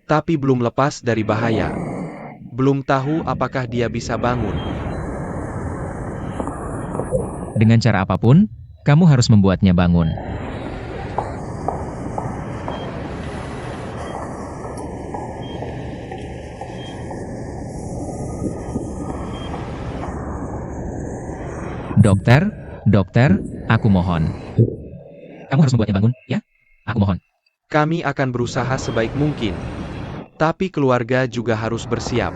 tapi belum lepas dari bahaya. Belum tahu apakah dia bisa bangun. Dengan cara apapun, kamu harus membuatnya bangun. Dokter, aku mohon. Kamu harus membuatnya bangun, ya? Aku mohon. Kami akan berusaha sebaik mungkin. Tapi keluarga juga harus bersiap.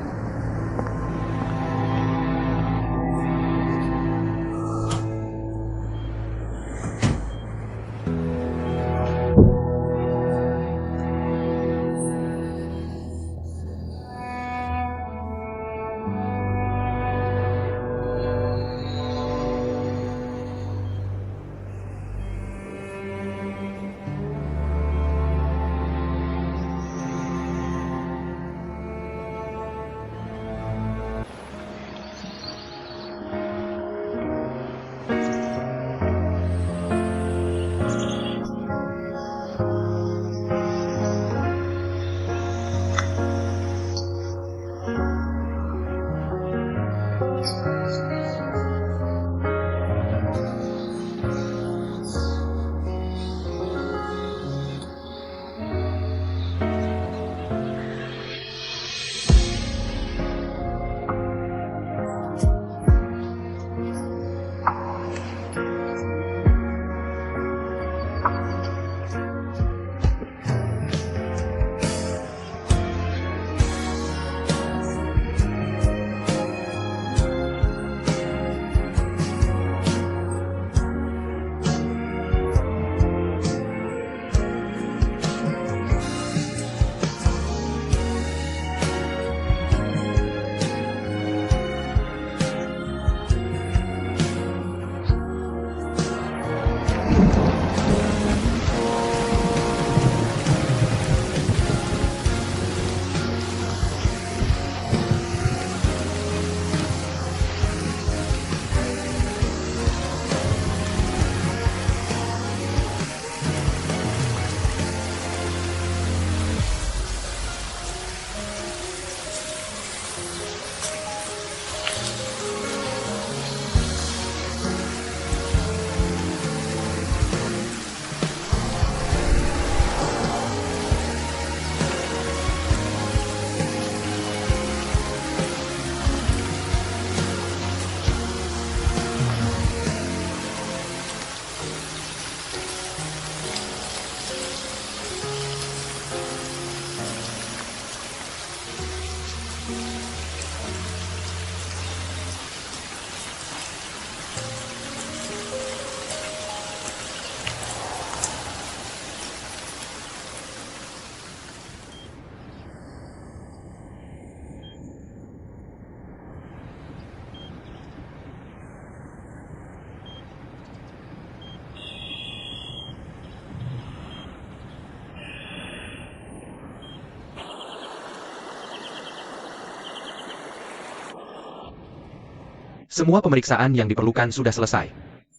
Semua pemeriksaan yang diperlukan sudah selesai.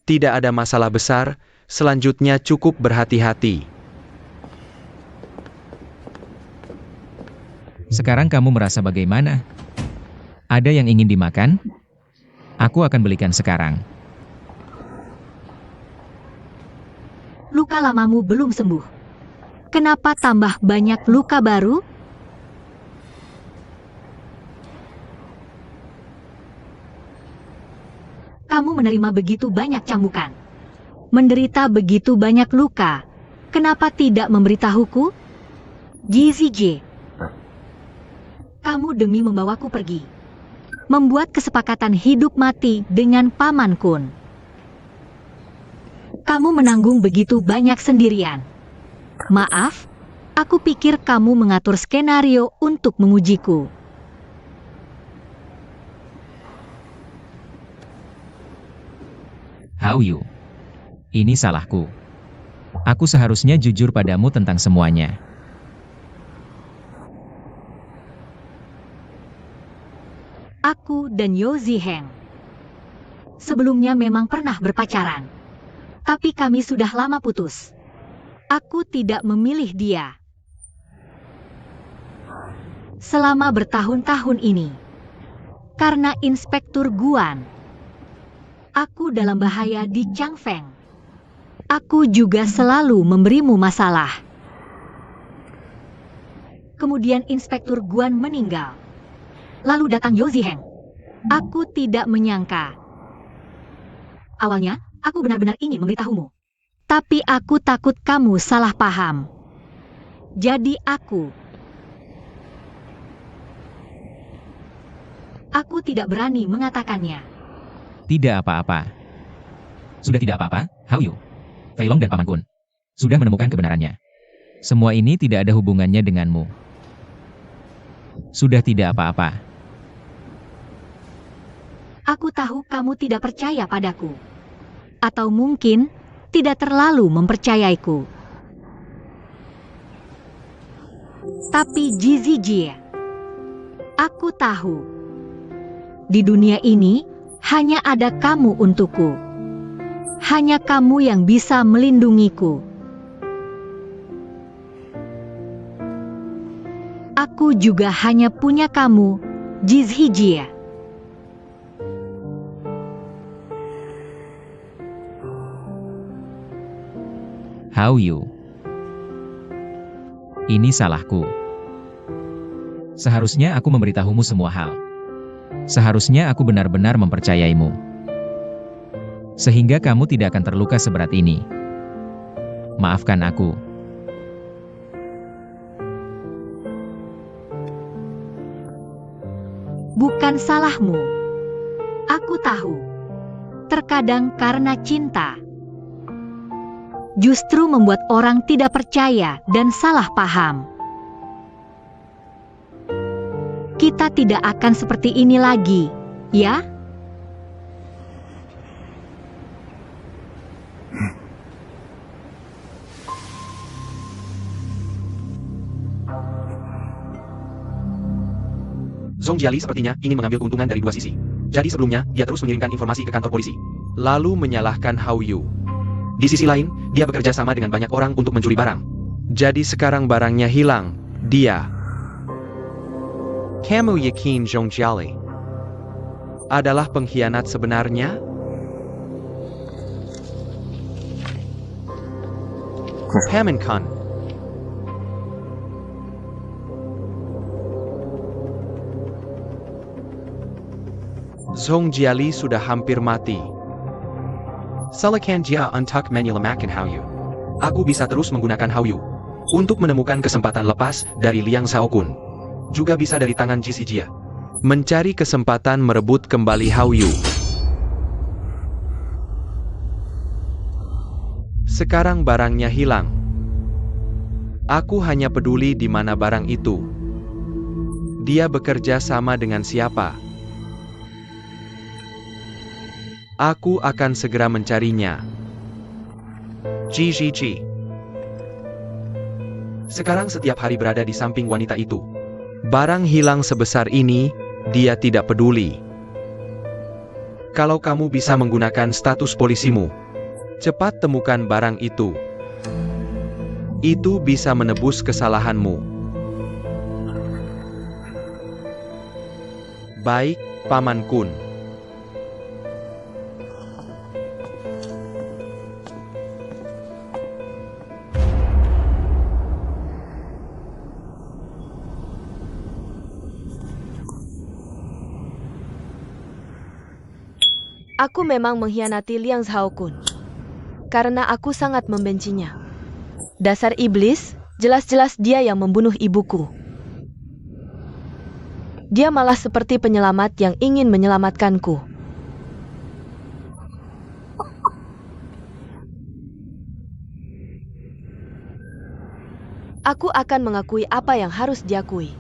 Tidak ada masalah besar, selanjutnya cukup berhati-hati. Sekarang kamu merasa bagaimana? Ada yang ingin dimakan? Aku akan belikan sekarang. Luka lamamu belum sembuh. Kenapa tambah banyak luka baru? Kamu menerima begitu banyak cambukan. Menderita begitu banyak luka. Kenapa tidak memberitahuku? Gizzy, kamu demi membawaku pergi. Membuat kesepakatan hidup mati dengan Paman Kun. Kamu menanggung begitu banyak sendirian. Maaf, aku pikir kamu mengatur skenario untuk mengujiku. Hao Yu. Ini salahku. Aku seharusnya jujur padamu tentang semuanya. Aku dan Yo Ziheng sebelumnya memang pernah berpacaran. Tapi kami sudah lama putus. Aku tidak memilih dia. selama bertahun-tahun ini. Karena Inspektur Guan, aku dalam bahaya di Changfeng. Aku juga selalu memberimu masalah. Kemudian Inspektur Guan meninggal. Lalu datang Yao Ziheng. Aku tidak menyangka. Awalnya, aku benar-benar ingin memberitahumu. Tapi aku takut kamu salah paham. Jadi aku tidak berani mengatakannya. Tidak apa-apa. Sudah tidak apa-apa, Hao Yu. Fei Long dan Paman Kun sudah menemukan kebenarannya. Semua ini tidak ada hubungannya denganmu. Sudah tidak apa-apa. Aku tahu kamu tidak percaya padaku. Atau mungkin tidak terlalu mempercayaiku. Tapi Jizijie, aku tahu. Di dunia ini, hanya ada kamu untukku. Hanya kamu yang bisa melindungiku. Aku juga hanya punya kamu, Jizijie. Hao Yu. Ini salahku. Seharusnya aku memberitahumu semua hal. Seharusnya aku benar-benar mempercayaimu. Sehingga kamu tidak akan terluka seberat ini. Maafkan aku. Bukan salahmu. Aku tahu. Terkadang karena cinta, justru membuat orang tidak percaya dan salah paham. Kita tidak akan seperti ini lagi, ya? Zhong Jiali sepertinya ingin mengambil keuntungan dari dua sisi. Jadi sebelumnya, dia terus mengirimkan informasi ke kantor polisi. Lalu menyalahkan Hao Yu. Di sisi lain, dia bekerja sama dengan banyak orang untuk mencuri barang. Jadi sekarang barangnya hilang. Dia Kamu yakin Zhong Jiali adalah pengkhianat sebenarnya? Paman Kun. Zhong Jiali sudah hampir mati. Silakan dia untuk menyelamatkan Hao Yu. Aku bisa terus menggunakan Hao Yu untuk menemukan kesempatan lepas dari Liang Xiaokun. Juga bisa dari tangan Jizijie. Mencari kesempatan merebut kembali Hao Yu. Sekarang barangnya hilang. Aku hanya peduli di mana barang itu. Dia bekerja sama dengan siapa? Aku akan segera mencarinya. Jizijie. Sekarang setiap hari berada di samping wanita itu. Barang hilang sebesar ini, dia tidak peduli. Kalau kamu bisa menggunakan status polisimu, cepat temukan barang itu. Itu bisa menebus kesalahanmu. Baik, Paman Kun. Aku memang mengkhianati Liang Xiaokun. Karena aku sangat membencinya. Dasar iblis, jelas-jelas dia yang membunuh ibuku. Dia malah seperti penyelamat yang ingin menyelamatkanku. Aku akan mengakui apa yang harus diakui.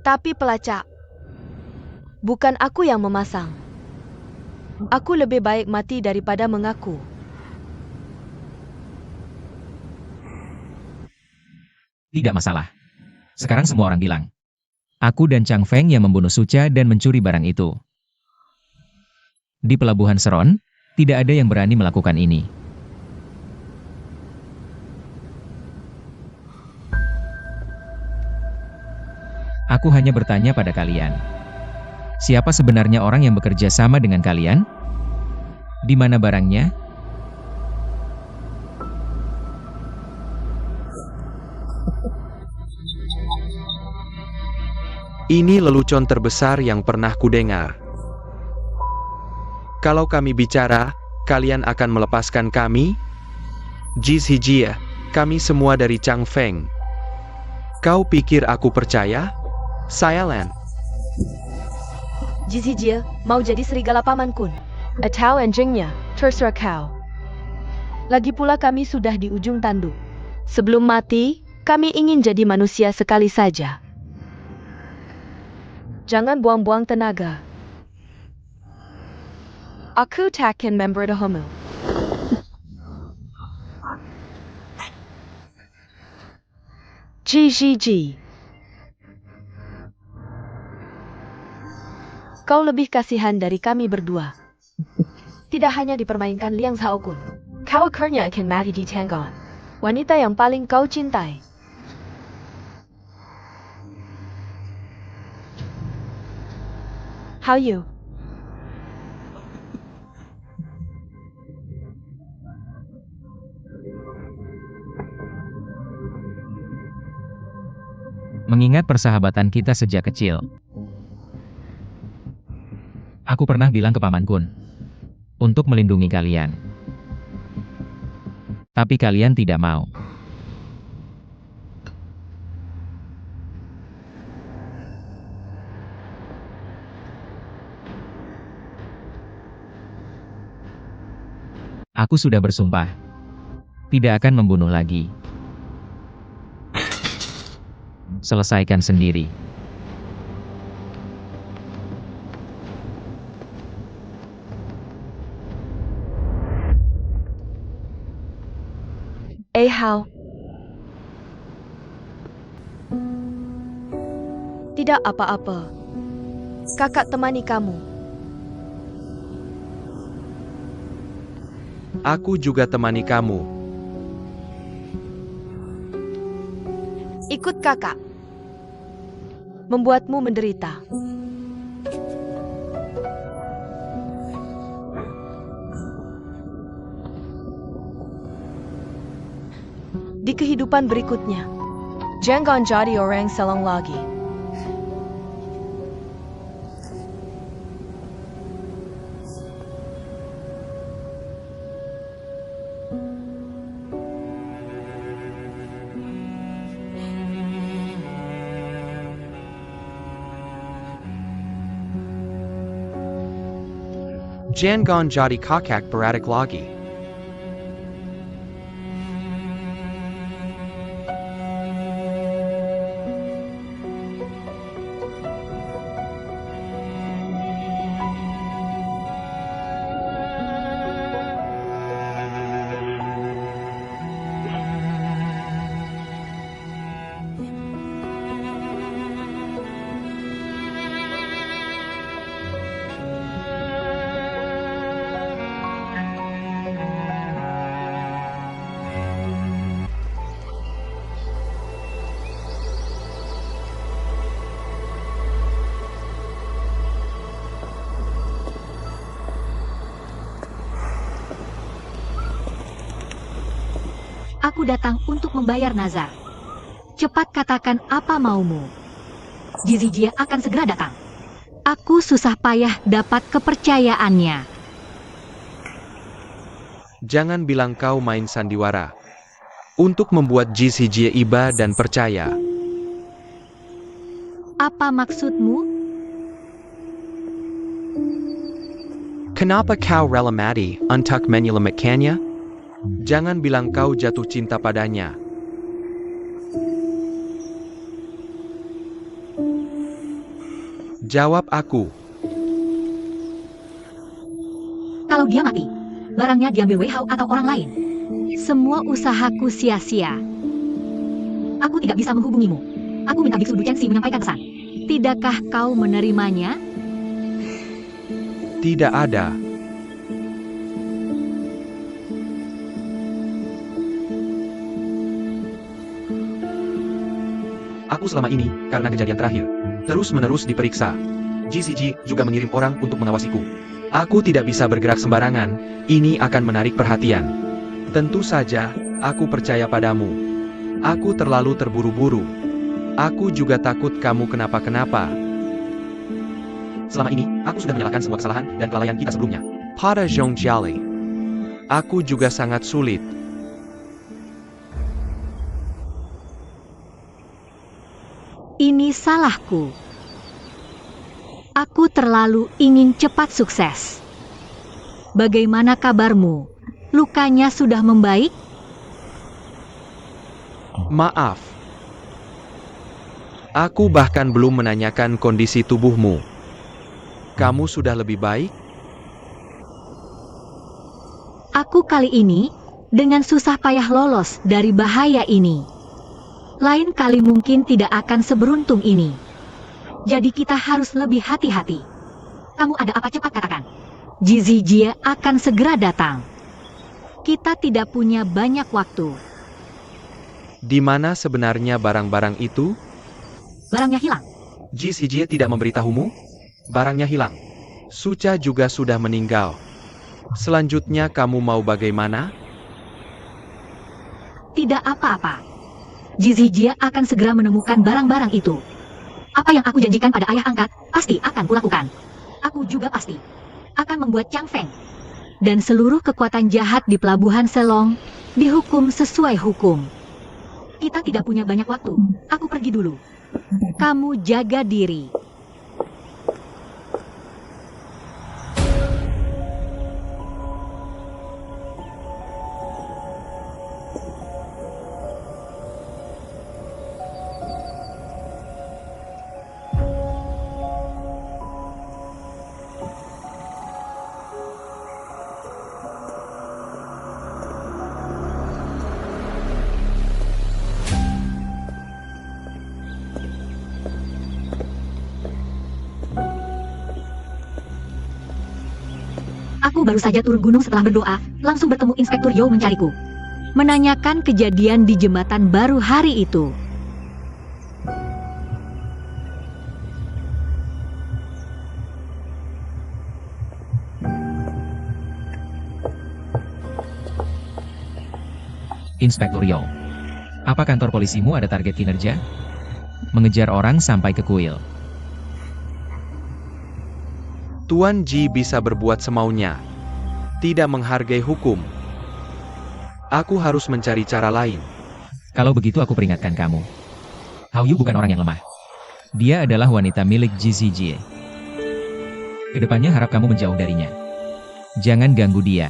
Tapi pelacak, bukan aku yang memasang. Aku lebih baik mati daripada mengaku. Tidak masalah. Sekarang semua orang bilang. Aku dan Chang Feng yang membunuh Suca dan mencuri barang itu. Di Pelabuhan Seron, tidak ada yang berani melakukan ini. Aku hanya bertanya pada kalian. Siapa sebenarnya orang yang bekerja sama dengan kalian? Di mana barangnya? Ini lelucon terbesar yang pernah kudengar. Kalau kami bicara, kalian akan melepaskan kami? Jizhijie, kami semua dari Chang Feng. Kau pikir aku percaya? Sialan. Jizhijie mau jadi serigala Paman Kun. Atau anjingnya, terserah kau. Lagi pula kami sudah di ujung tanduk. Sebelum mati, kami ingin jadi manusia sekali saja. Jangan buang-buang tenaga. Aku takkan memberitahumu. Ji. Kau lebih kasihan dari kami berdua. Tidak hanya dipermainkan Liang Xiaokun. Kau akhirnya akan mati di tangan wanita yang paling kau cintai. How you? Mengingat persahabatan kita sejak kecil. Aku pernah bilang ke Paman Kun untuk melindungi kalian. Tapi kalian tidak mau. Aku sudah bersumpah tidak akan membunuh lagi. Selesaikan sendiri. Hao. Tidak apa-apa. Kakak temani kamu. Aku juga temani kamu. Ikut kakak. Membuatmu menderita. Di kehidupan berikutnya, jangan jadi orang selong lagi. Jangan jadi kakak beradik lagi. Aku datang untuk membayar nazar. Cepat katakan apa maumu. Jizhijie akan segera datang. Aku susah payah dapat kepercayaannya. Jangan bilang kau main sandiwara. Untuk membuat Jizhijie iba dan percaya. Apa maksudmu? Kenapa kau rela mati untuk menyelamatkannya? Jangan bilang kau jatuh cinta padanya. Jawab aku. Kalau dia mati, barangnya diambil Wei Hao atau orang lain. Semua usahaku sia-sia. Aku tidak bisa menghubungimu. Aku minta Biksu Du Chengxi menyampaikan pesan. Tidakkah kau menerimanya? Tidak ada. Aku selama ini, karena kejadian terakhir, terus-menerus diperiksa. GCG juga mengirim orang untuk mengawasiku. Aku tidak bisa bergerak sembarangan, ini akan menarik perhatian. Tentu saja, aku percaya padamu. Aku terlalu terburu-buru. Aku juga takut kamu kenapa-kenapa. Selama ini, aku sudah menyalahkan semua kesalahan dan kelalaian kita sebelumnya. Pada Zhongjiali, aku juga sangat sulit. Ini salahku. Aku terlalu ingin cepat sukses. Bagaimana kabarmu? Lukanya sudah membaik? Maaf. Aku bahkan belum menanyakan kondisi tubuhmu. Kamu sudah lebih baik? Aku kali ini dengan susah payah lolos dari bahaya ini. Lain kali mungkin tidak akan seberuntung ini. Jadi kita harus lebih hati-hati. Kamu ada apa cepat katakan. Jizijie akan segera datang. Kita tidak punya banyak waktu. Di mana sebenarnya barang-barang itu? Barangnya hilang. GCG tidak memberitahumu? Barangnya hilang. Suca juga sudah meninggal. Selanjutnya kamu mau bagaimana? Tidak apa-apa. Jizijie akan segera menemukan barang-barang itu. Apa yang aku janjikan pada ayah angkat, pasti akan kulakukan. Aku juga pasti akan membuat Chang Feng dan seluruh kekuatan jahat di pelabuhan Selong dihukum sesuai hukum. Kita tidak punya banyak waktu. Aku pergi dulu. Kamu jaga diri. Aku baru saja turun gunung setelah berdoa, langsung bertemu Inspektur Yo mencariku. Menanyakan kejadian di jembatan baru hari itu. Inspektur Yo, apa kantor polisimu ada target kinerja? Mengejar orang sampai ke kuil. Tuan Ji bisa berbuat semaunya. Tidak menghargai hukum. Aku harus mencari cara lain. Kalau begitu aku peringatkan kamu. Hao Yu bukan orang yang lemah. Dia adalah wanita milik GCG. Kedepannya harap kamu menjauh darinya. Jangan ganggu dia.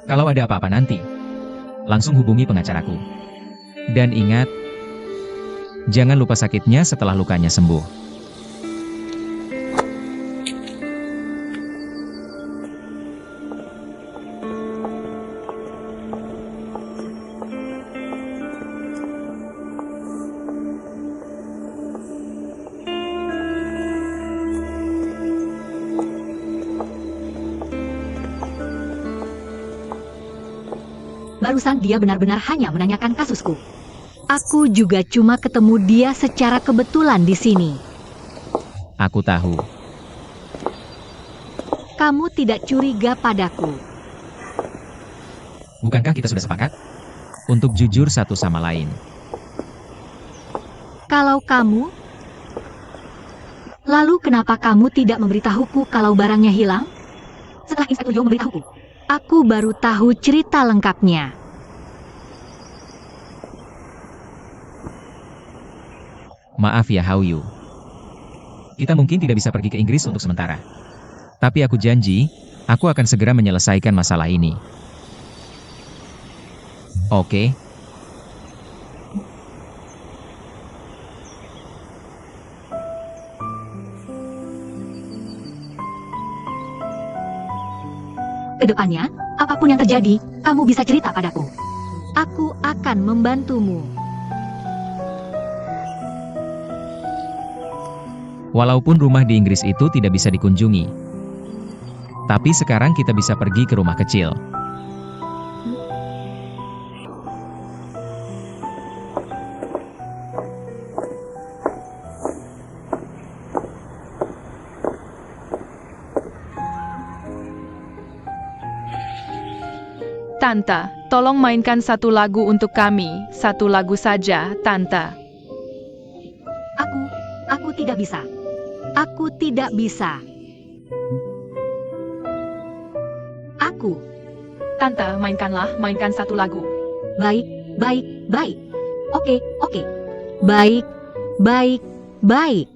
Kalau ada apa-apa nanti, langsung hubungi pengacaraku. Dan ingat, jangan lupa sakitnya setelah lukanya sembuh. Barusan dia benar-benar hanya menanyakan kasusku. Aku juga cuma ketemu dia secara kebetulan di sini. Aku tahu. Kamu tidak curiga padaku. Bukankah kita sudah sepakat? Untuk jujur satu sama lain. Kalau kamu, lalu kenapa kamu tidak memberitahuku kalau barangnya hilang? Setelah Inspektur Yo memberitahuku, aku baru tahu cerita lengkapnya. Maaf ya Hao Yu. Kita mungkin tidak bisa pergi ke Inggris untuk sementara. Tapi aku janji, aku akan segera menyelesaikan masalah ini. Oke? Kedepannya, apapun yang terjadi, kamu bisa cerita padaku. Aku akan membantumu. Walaupun rumah di Inggris itu tidak bisa dikunjungi. Tapi sekarang kita bisa pergi ke rumah kecil. Tante, tolong mainkan satu lagu untuk kami, satu lagu saja, Tante. Aku tidak bisa. Aku tidak bisa. Aku. Tante, mainkan satu lagu. Baik, baik, baik. Oke, oke. Baik, baik, baik.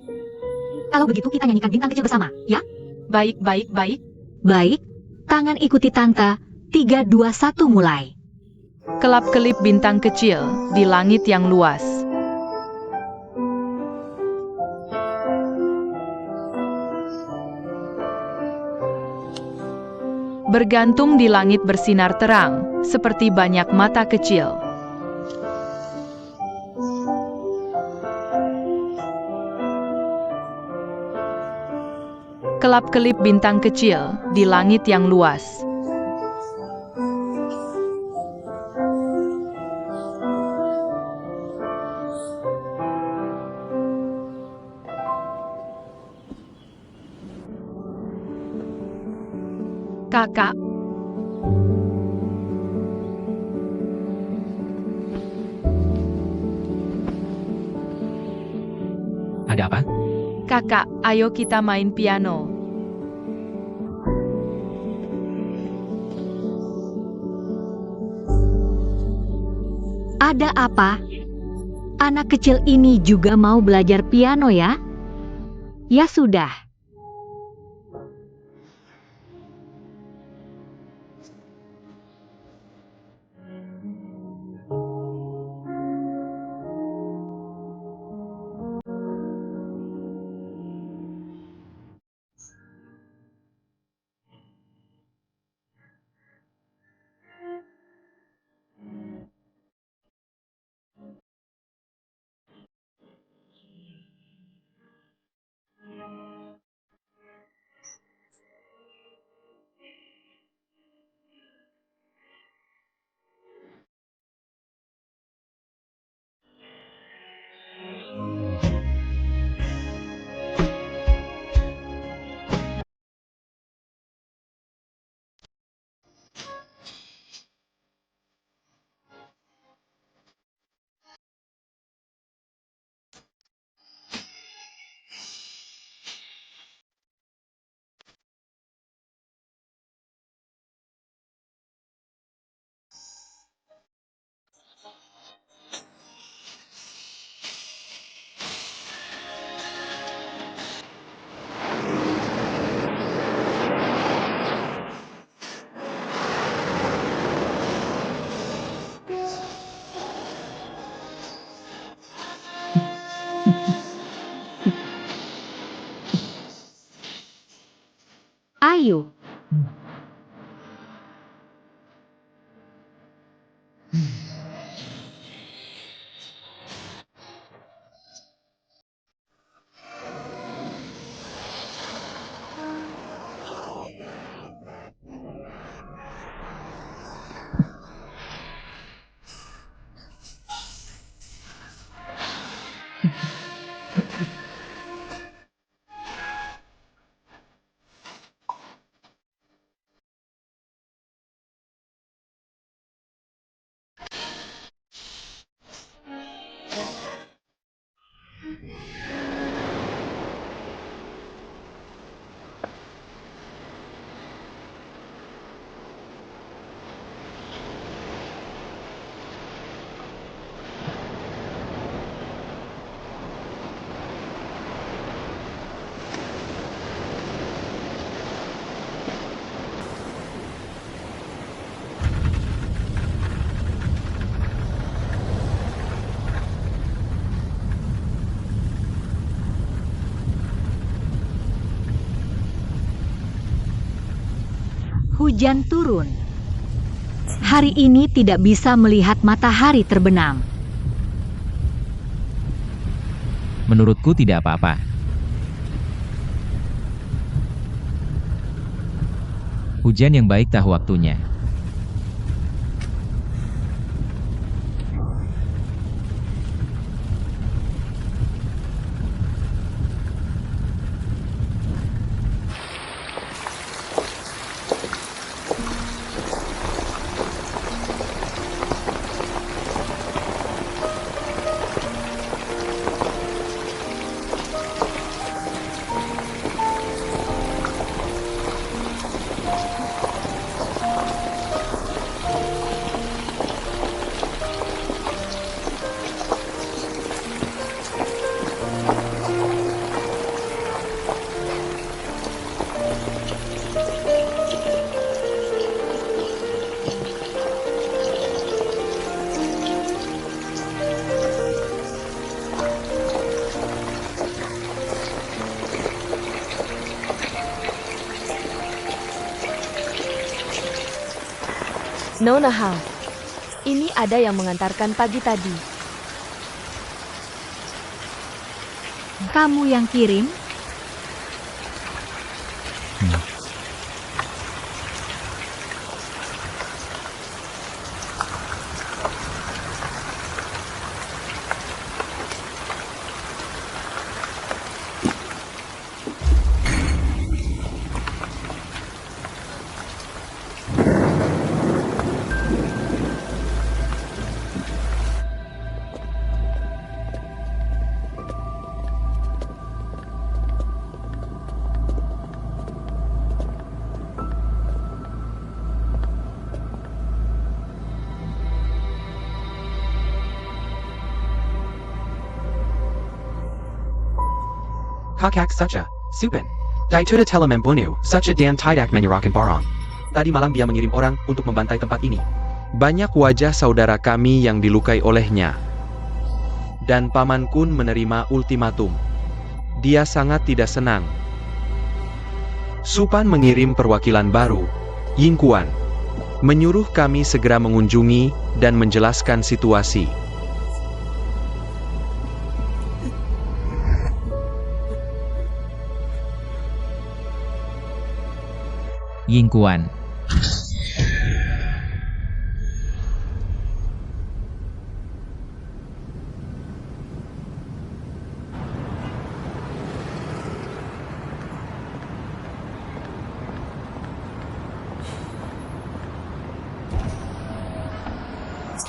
Kalau begitu kita nyanyikan bintang kecil bersama, ya? Baik, baik, baik. Baik. Tangan ikuti tante. 3, 2, 1 mulai. Kelap-kelip bintang kecil di langit yang luas. Bergantung di langit bersinar terang, seperti banyak mata kecil. Kelap-kelip bintang kecil di langit yang luas. Kakak, Ada apa? kakak, ayo kita main piano. Ada apa? Anak kecil ini juga mau belajar piano ya? Ya sudah. Ayo. Hujan turun. Hari ini tidak bisa melihat matahari terbenam. Menurutku tidak apa-apa. Hujan yang baik tahu waktunya. Nona Hao. Ini ada yang mengantarkan pagi tadi. Kamu yang kirim? Kakak saja, Supan. Daituda telah membunuh saja dan tidak menyerahkan barang. Tadi malam dia mengirim orang untuk membantai tempat ini. Banyak wajah saudara kami yang dilukai olehnya. Dan Paman Kun menerima ultimatum. Dia sangat tidak senang. Supan mengirim perwakilan baru, Yingkuan, menyuruh kami segera mengunjungi dan menjelaskan situasi. Yingkuan.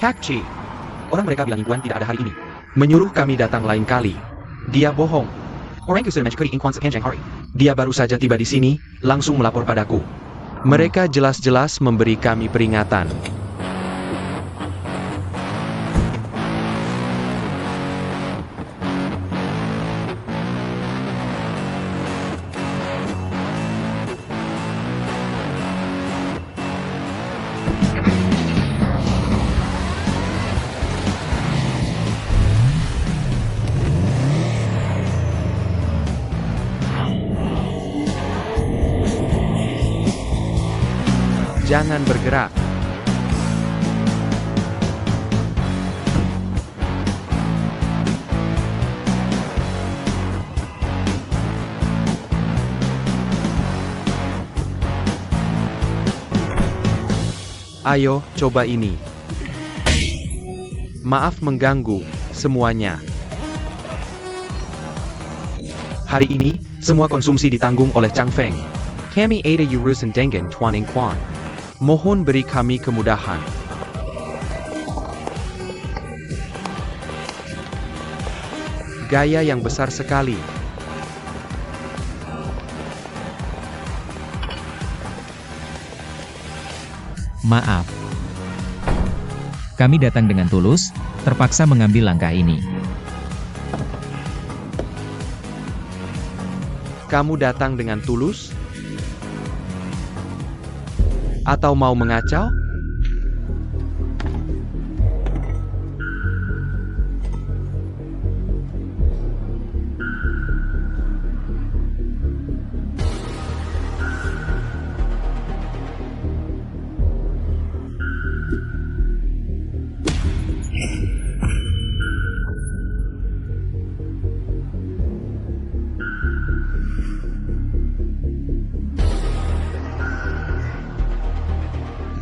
Kakci. Orang mereka bilang Yingkuan tidak ada hari ini. Menyuruh kami datang lain kali. Dia bohong. Orangku sudah mencuri Yingkuan sepanjang hari. Dia baru saja tiba di sini, langsung melapor padaku. Mereka jelas-jelas memberi kami peringatan. Jangan bergerak. Ayo, coba ini. Maaf mengganggu semuanya. Hari ini, semua konsumsi ditanggung oleh Chang Feng. Kami ada urusan dengan Tuan Yingkuan. Mohon beri kami kemudahan. Gaya yang besar sekali. Maaf. Kami datang dengan tulus, terpaksa mengambil langkah ini. Kamu datang dengan tulus? Atau mau mengacau?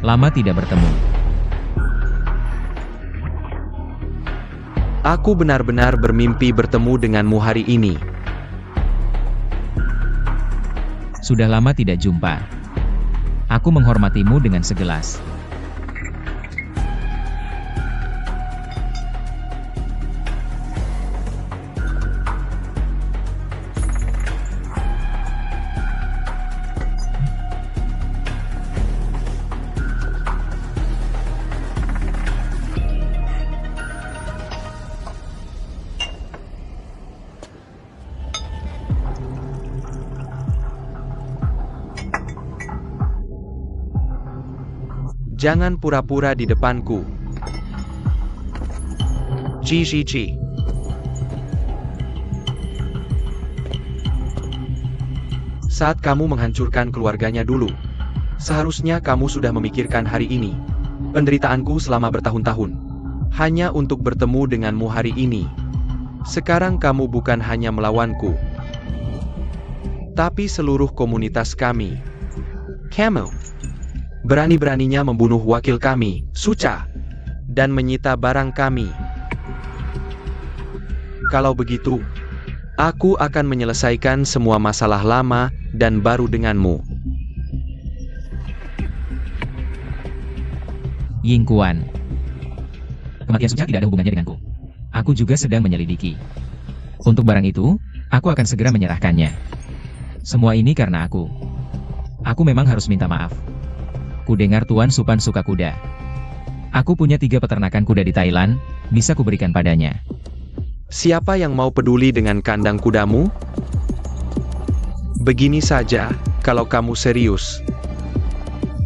Lama tidak bertemu. Aku benar-benar bermimpi bertemu denganmu hari ini. Sudah lama tidak jumpa. Aku menghormatimu dengan segelas. Jangan pura-pura di depanku. Ji. Saat kamu menghancurkan keluarganya dulu, seharusnya kamu sudah memikirkan hari ini. Penderitaanku selama bertahun-tahun. Hanya untuk bertemu denganmu hari ini. Sekarang kamu bukan hanya melawanku, tapi seluruh komunitas kami. Kamu berani-beraninya membunuh wakil kami, Suca, dan menyita barang kami. Kalau begitu, aku akan menyelesaikan semua masalah lama dan baru denganmu. Yingkuan. Kematian Suca tidak ada hubungannya denganku. Aku juga sedang menyelidiki. Untuk barang itu, aku akan segera menyerahkannya. Semua ini karena aku. Aku memang harus minta maaf. Kudengar Tuan Supan suka kuda. Aku punya 3 peternakan kuda di Thailand, bisa kuberikan padanya. Siapa yang mau peduli dengan kandang kudamu? Begini saja, kalau kamu serius.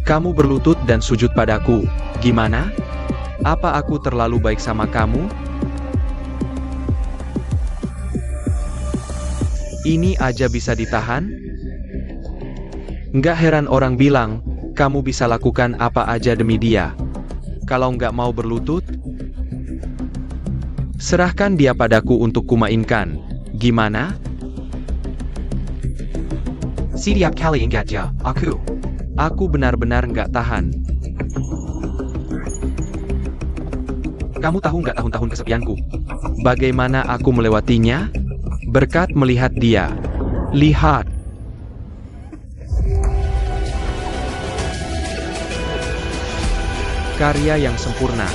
Kamu berlutut dan sujud padaku, gimana? Apa aku terlalu baik sama kamu? Ini aja bisa ditahan? Nggak heran orang bilang, kamu bisa lakukan apa aja demi dia. Kalau nggak mau berlutut, serahkan dia padaku untuk kumainkan. Gimana? Setiap kali ingat ya, aku benar-benar nggak tahan. Kamu tahu nggak tahun-tahun kesepianku? Bagaimana aku melewatinya? Berkat melihat dia. Lihat. Karya yang sempurna.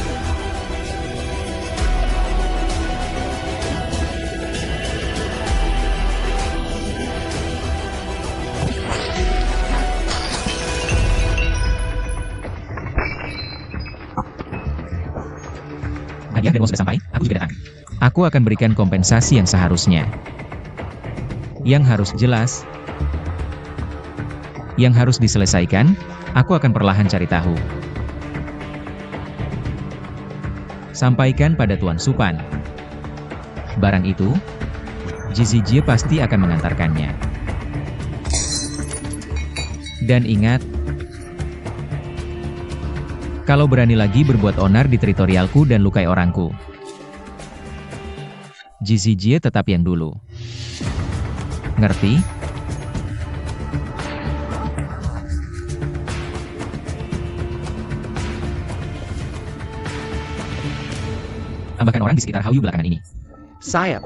Hadiah dan uang sudah sampai, aku juga datang. Aku akan berikan kompensasi yang seharusnya. Yang harus jelas. Yang harus diselesaikan, aku akan perlahan cari tahu. Sampaikan pada Tuan Supan. Barang itu, Jizijie pasti akan mengantarkannya. Dan ingat, kalau berani lagi berbuat onar di teritorialku dan lukai orangku, Jizijie tetap yang dulu. Ngerti? Tambahkan orang di sekitar Hauyu belakangan ini. Sayap.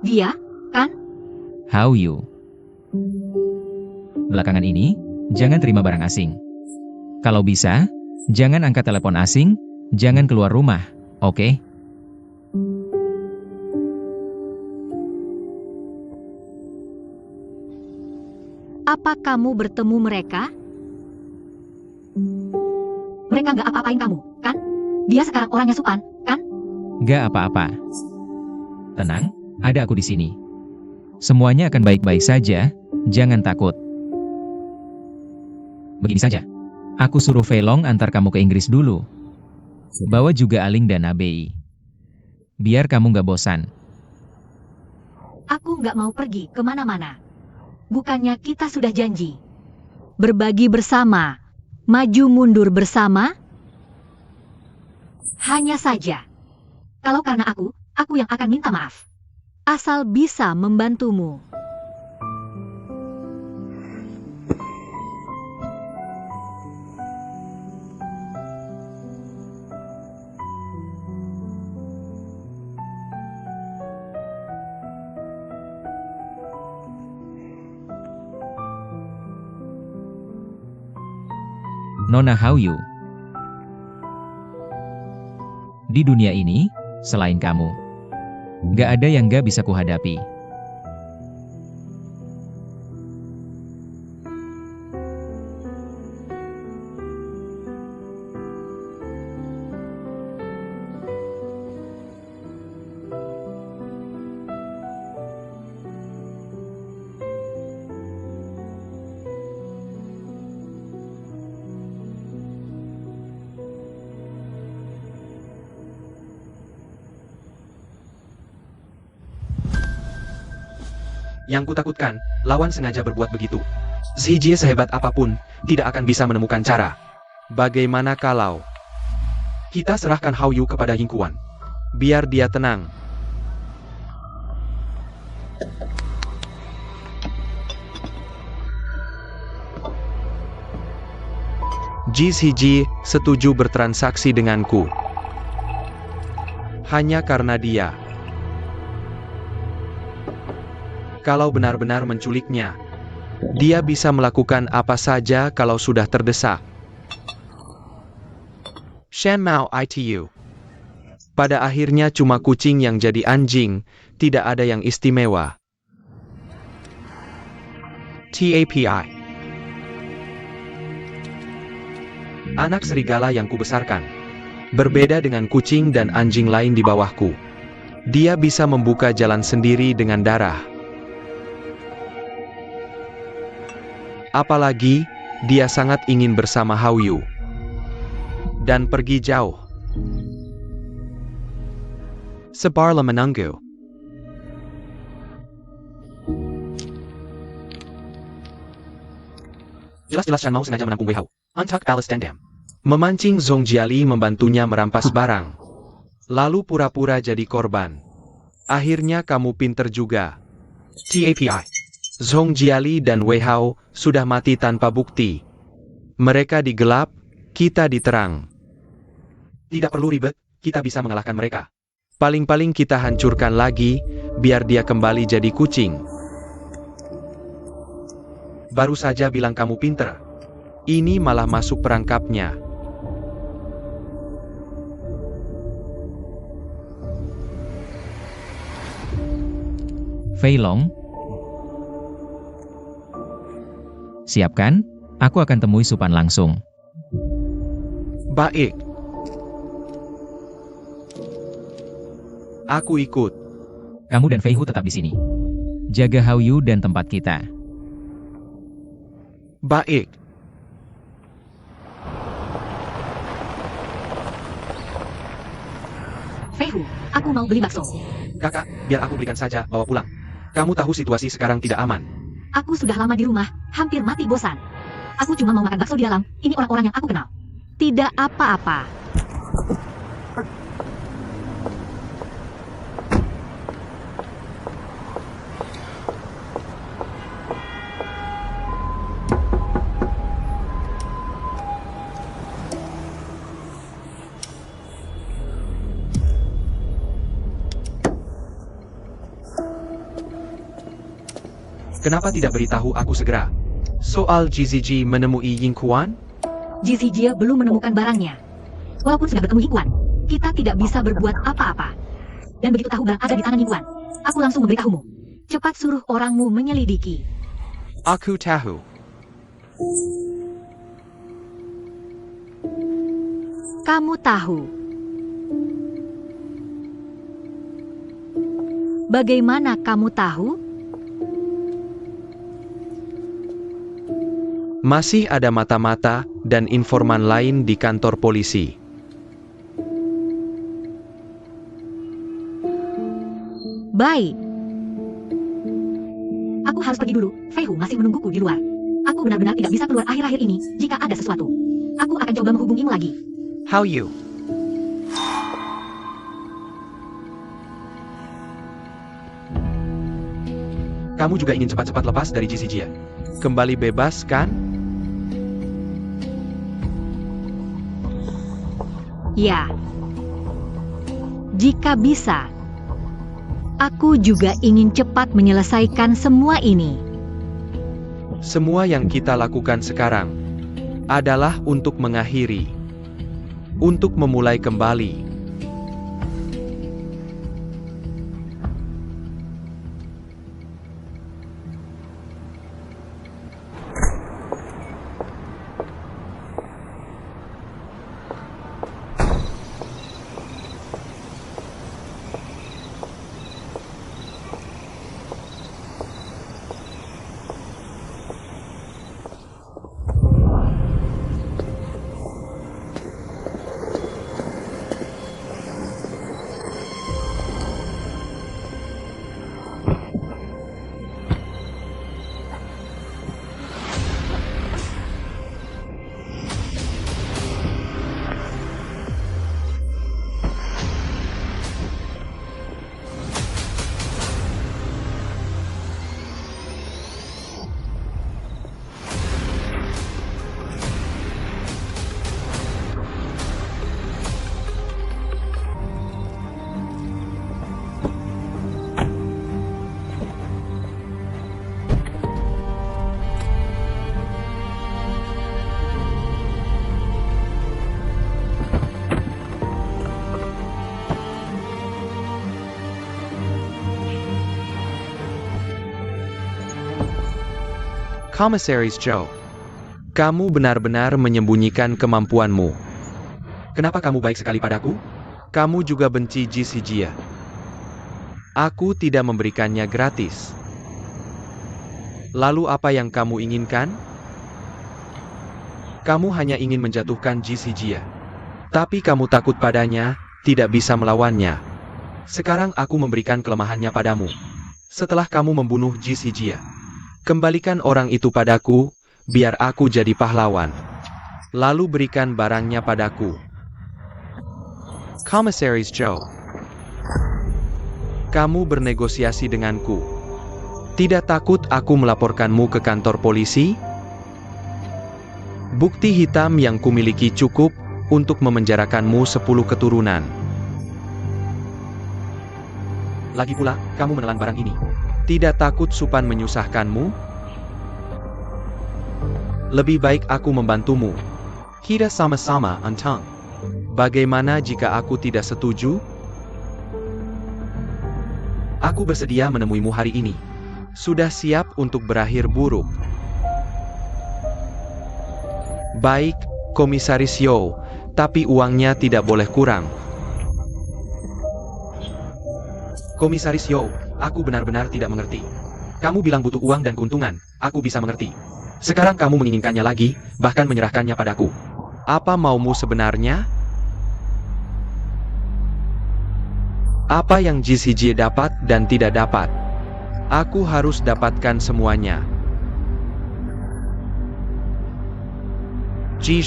Dia, kan? Hauyu. Belakangan ini, jangan terima barang asing. Kalau bisa, jangan angkat telepon asing, jangan keluar rumah, oke? Apa kamu bertemu mereka? Mereka nggak apa-apain kamu, kan? Dia sekarang orangnya Supan, kan? Gak apa-apa. Tenang, ada aku di sini. Semuanya akan baik-baik saja, jangan takut. Begini saja. Aku suruh Velong antar kamu ke Inggris dulu. Bawa juga Aling dan Abei. Biar kamu gak bosan. Aku nggak mau pergi kemana-mana. Bukannya kita sudah janji. Berbagi bersama. Maju mundur bersama. Hanya saja. Kalau karena aku yang akan minta maaf. Asal bisa membantumu. Nona Hauyu. Di dunia ini, selain kamu, gak ada yang gak bisa kuhadapi. Yang kutakutkan, lawan sengaja berbuat begitu. Zijie sehebat apapun, tidak akan bisa menemukan cara. Bagaimana kalau kita serahkan Hao Yu kepada Ying Kuan? Biar dia tenang. Zijie setuju bertransaksi denganku. Hanya karena dia. Kalau benar-benar menculiknya, dia bisa melakukan apa saja kalau sudah terdesak. Shan Mao ITU. Pada akhirnya cuma kucing yang jadi anjing, tidak ada yang istimewa. TAPI. Anak serigala yang kubesarkan. Berbeda dengan kucing dan anjing lain di bawahku. Dia bisa membuka jalan sendiri dengan darah. Apalagi, dia sangat ingin bersama Hao Yu. Dan pergi jauh. Sebarlah menunggu. Jelas-jelas Shan Mao sengaja menampung Wei Hao. Antak Alice Dendam. Memancing Zhong Jiali membantunya merampas barang. Lalu pura-pura jadi korban. Akhirnya kamu pinter juga. TAPI. Zhong Jiali dan Wei Hao sudah mati tanpa bukti. Mereka di gelap, kita di terang. Tidak perlu ribet, kita bisa mengalahkan mereka. Paling-paling kita hancurkan lagi, biar dia kembali jadi kucing. Baru saja bilang kamu pinter. Ini malah masuk perangkapnya. Fei Long. Siapkan, aku akan temui Supan langsung. Baik. Aku ikut. Kamu dan Fei Hu tetap di sini. Jaga Hao Yu dan tempat kita. Baik. Fei Hu, aku mau beli bakso. Kakak, biar aku belikan saja, bawa pulang. Kamu tahu situasi sekarang tidak aman. Aku sudah lama di rumah, hampir mati bosan. Aku cuma mau makan bakso di dalam, ini orang-orang yang aku kenal. Tidak apa-apa. Kenapa tidak beritahu aku segera? Soal Zijie menemui Ying Kuan? Zijie belum menemukan barangnya. Walaupun sudah bertemu Ying Kuan, kita tidak bisa berbuat apa-apa. Dan begitu tahu barang ada di tangan Ying Kuan, aku langsung memberitahumu. Cepat suruh orangmu menyelidiki. Aku tahu. Kamu tahu. Bagaimana kamu tahu? Masih ada mata-mata dan informan lain di kantor polisi. Baik. Aku harus pergi dulu. Fei Hu masih menungguku di luar. Aku benar-benar tidak bisa keluar akhir-akhir ini jika ada sesuatu. Aku akan coba menghubungimu lagi. Hao Yu. Kamu juga ingin cepat-cepat lepas dari Zijie? Kembali bebas, kan? Ya. Jika bisa. Aku juga ingin cepat menyelesaikan semua ini. Semua yang kita lakukan sekarang adalah untuk mengakhiri, untuk memulai kembali. Commissaries Joe. Kamu benar-benar menyembunyikan kemampuanmu. Kenapa kamu baik sekali padaku? Kamu juga benci Jia. Aku tidak memberikannya gratis. Lalu apa yang kamu inginkan? Kamu hanya ingin menjatuhkan Jia. Tapi kamu takut padanya, tidak bisa melawannya. Sekarang aku memberikan kelemahannya padamu. Setelah kamu membunuh Jia, kembalikan orang itu padaku, biar aku jadi pahlawan. Lalu berikan barangnya padaku. Commissaries Joe. Kamu bernegosiasi denganku. Tidak takut aku melaporkanmu ke kantor polisi? Bukti hitam yang kumiliki cukup untuk memenjarakanmu 10 keturunan. Lagi pula, kamu menelan barang ini. Tidak takut Supan menyusahkanmu? Lebih baik aku membantumu. Kita sama-sama, Antang. Bagaimana jika aku tidak setuju? Aku bersedia menemuimu hari ini. Sudah siap untuk berakhir buruk. Baik, Komisaris Yo, tapi uangnya tidak boleh kurang. Komisaris Yo, aku benar-benar tidak mengerti. Kamu bilang butuh uang dan keuntungan, aku bisa mengerti. Sekarang kamu menginginkannya lagi, bahkan menyerahkannya padaku. Apa maumu sebenarnya? Apa yang Jie dapat dan tidak dapat? Aku harus dapatkan semuanya. Ji.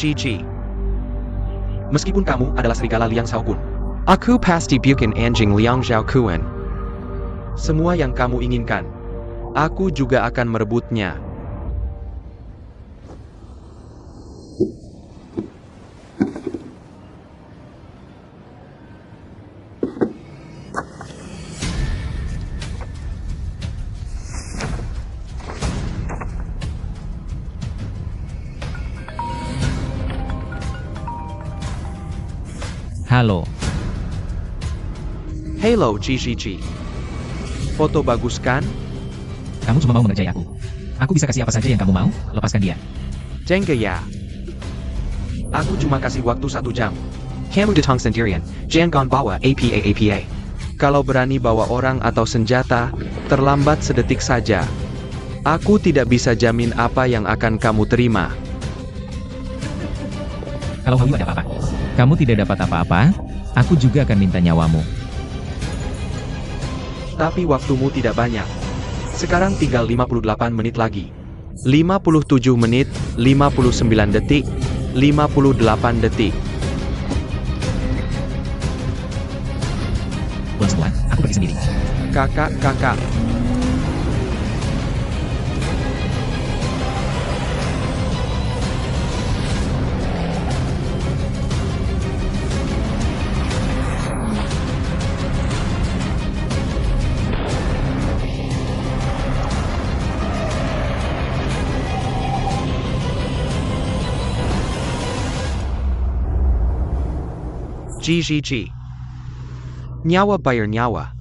Meskipun kamu adalah serigala Liang Xiaokun, aku pasti bukan anjing Liang Xiaokun. Semua yang kamu inginkan, aku juga akan merebutnya. Halo, Hello Ji. Foto bagus kan? kamu cuma mau mengerjai aku. Aku bisa kasih apa saja yang kamu mau, lepaskan dia. Jengge ya. Aku cuma kasih waktu 1 jam. Kamu datang sendirian, jangan bawa APA. Kalau berani bawa orang atau senjata, terlambat sedetik saja. Aku tidak bisa jamin apa yang akan kamu terima. Kalau Hao Yu ada apa-apa, kamu tidak dapat apa-apa, aku juga akan minta nyawamu. Tapi waktumu tidak banyak. Sekarang tinggal 58 menit lagi. 57 menit, 59 detik, 58 detik. Tuan semua, aku pergi sendiri. Kakak. Ji. Nyawa bayar nyawa.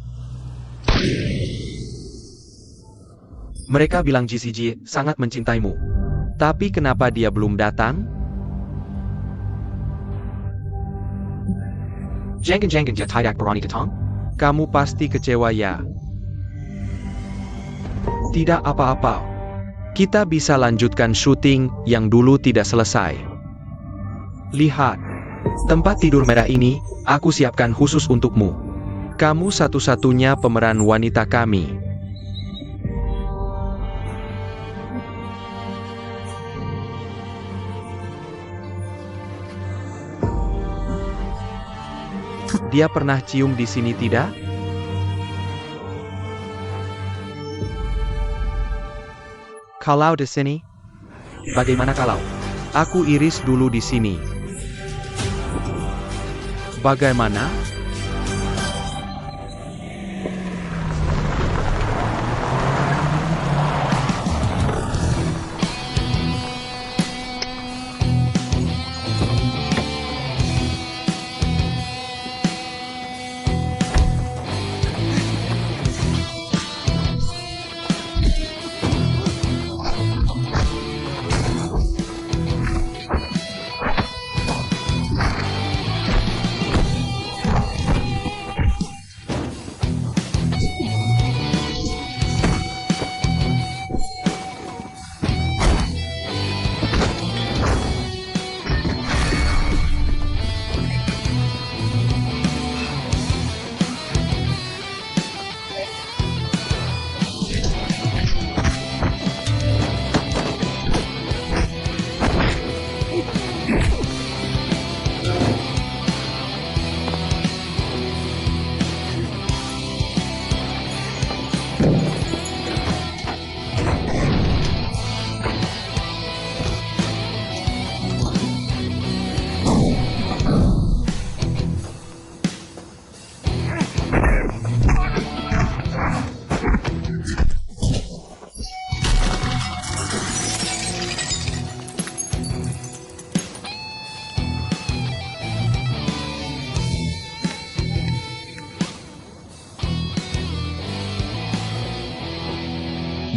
Mereka bilang Ji sangat mencintaimu. Tapi kenapa dia belum datang? Jangan dia tidak berani datang? Kamu pasti kecewa ya? Tidak apa-apa. Kita bisa lanjutkan syuting yang dulu tidak selesai. Lihat. Tempat tidur merah ini, aku siapkan khusus untukmu. Kamu satu-satunya pemeran wanita kami. Dia pernah cium di sini tidak? Kalau di sini? Bagaimana kalau aku iris dulu di sini? Bagaimana?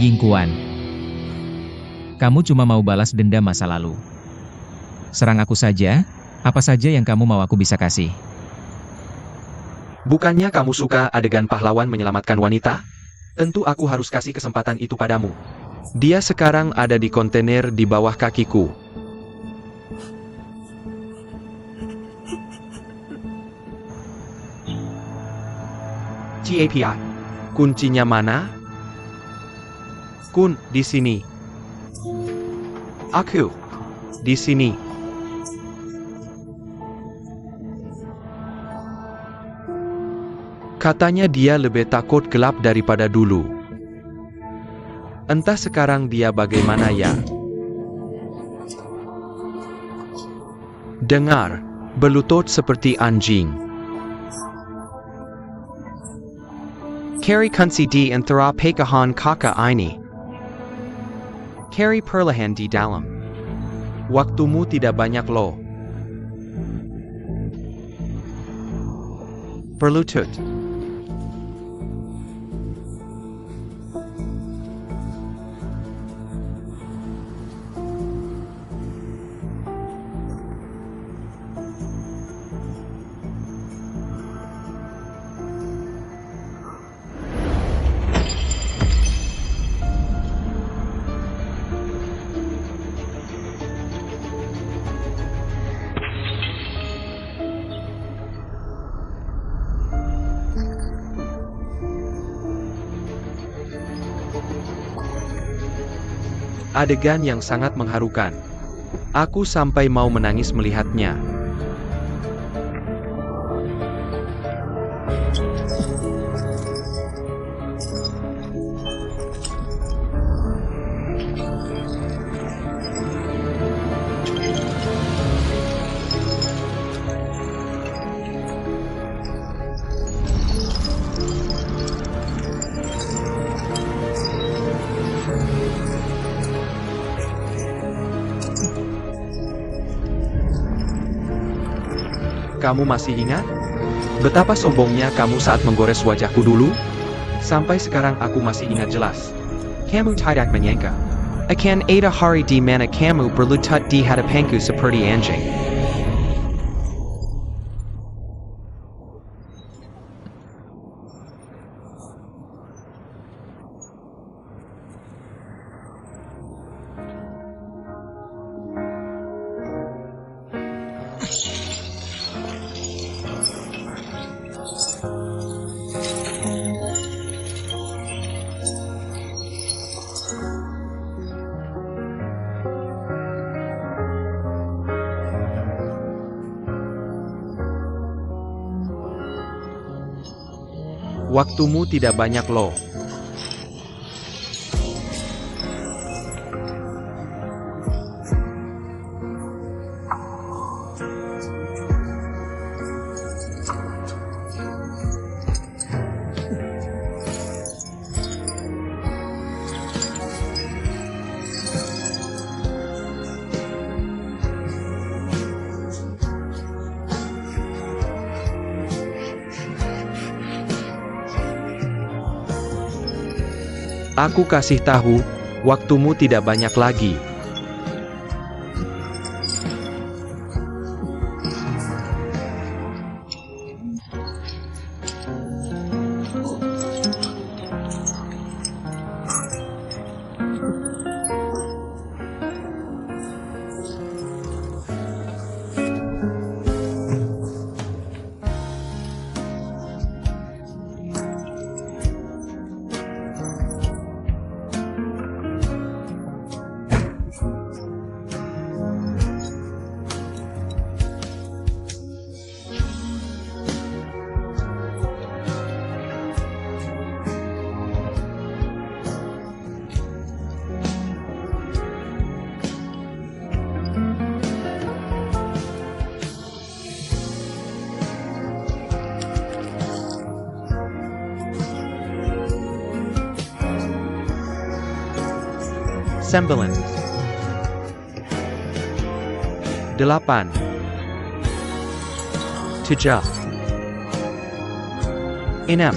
Yingkuan. Kamu cuma mau balas dendam masa lalu. Serang aku saja, apa saja yang kamu mau aku bisa kasih. Bukannya kamu suka adegan pahlawan menyelamatkan wanita? Tentu aku harus kasih kesempatan itu padamu. Dia sekarang ada di kontainer di bawah kakiku. CAPI. Kuncinya mana? Kun, di sini. Aku. Di sini. Katanya dia lebih takut gelap daripada dulu. Entah sekarang dia bagaimana ya. Dengar, berlutut seperti anjing. Carry kunci di antara pekahan kakak ini. Carry perlahan di dalam. Waktumu tidak banyak loh. Berlutut. Adegan yang sangat mengharukan. Aku sampai mau menangis melihatnya. Kamu masih ingat? Betapa sombongnya kamu saat menggores wajahku dulu? Sampai sekarang aku masih ingat jelas. Kamu tidak menyangka akan ada hari di mana kamu berlutut di hadapanku seperti anjing. Waktumu tidak banyak loh. Aku kasih tahu, waktumu tidak banyak lagi. Sembilan. 8. 7. 6.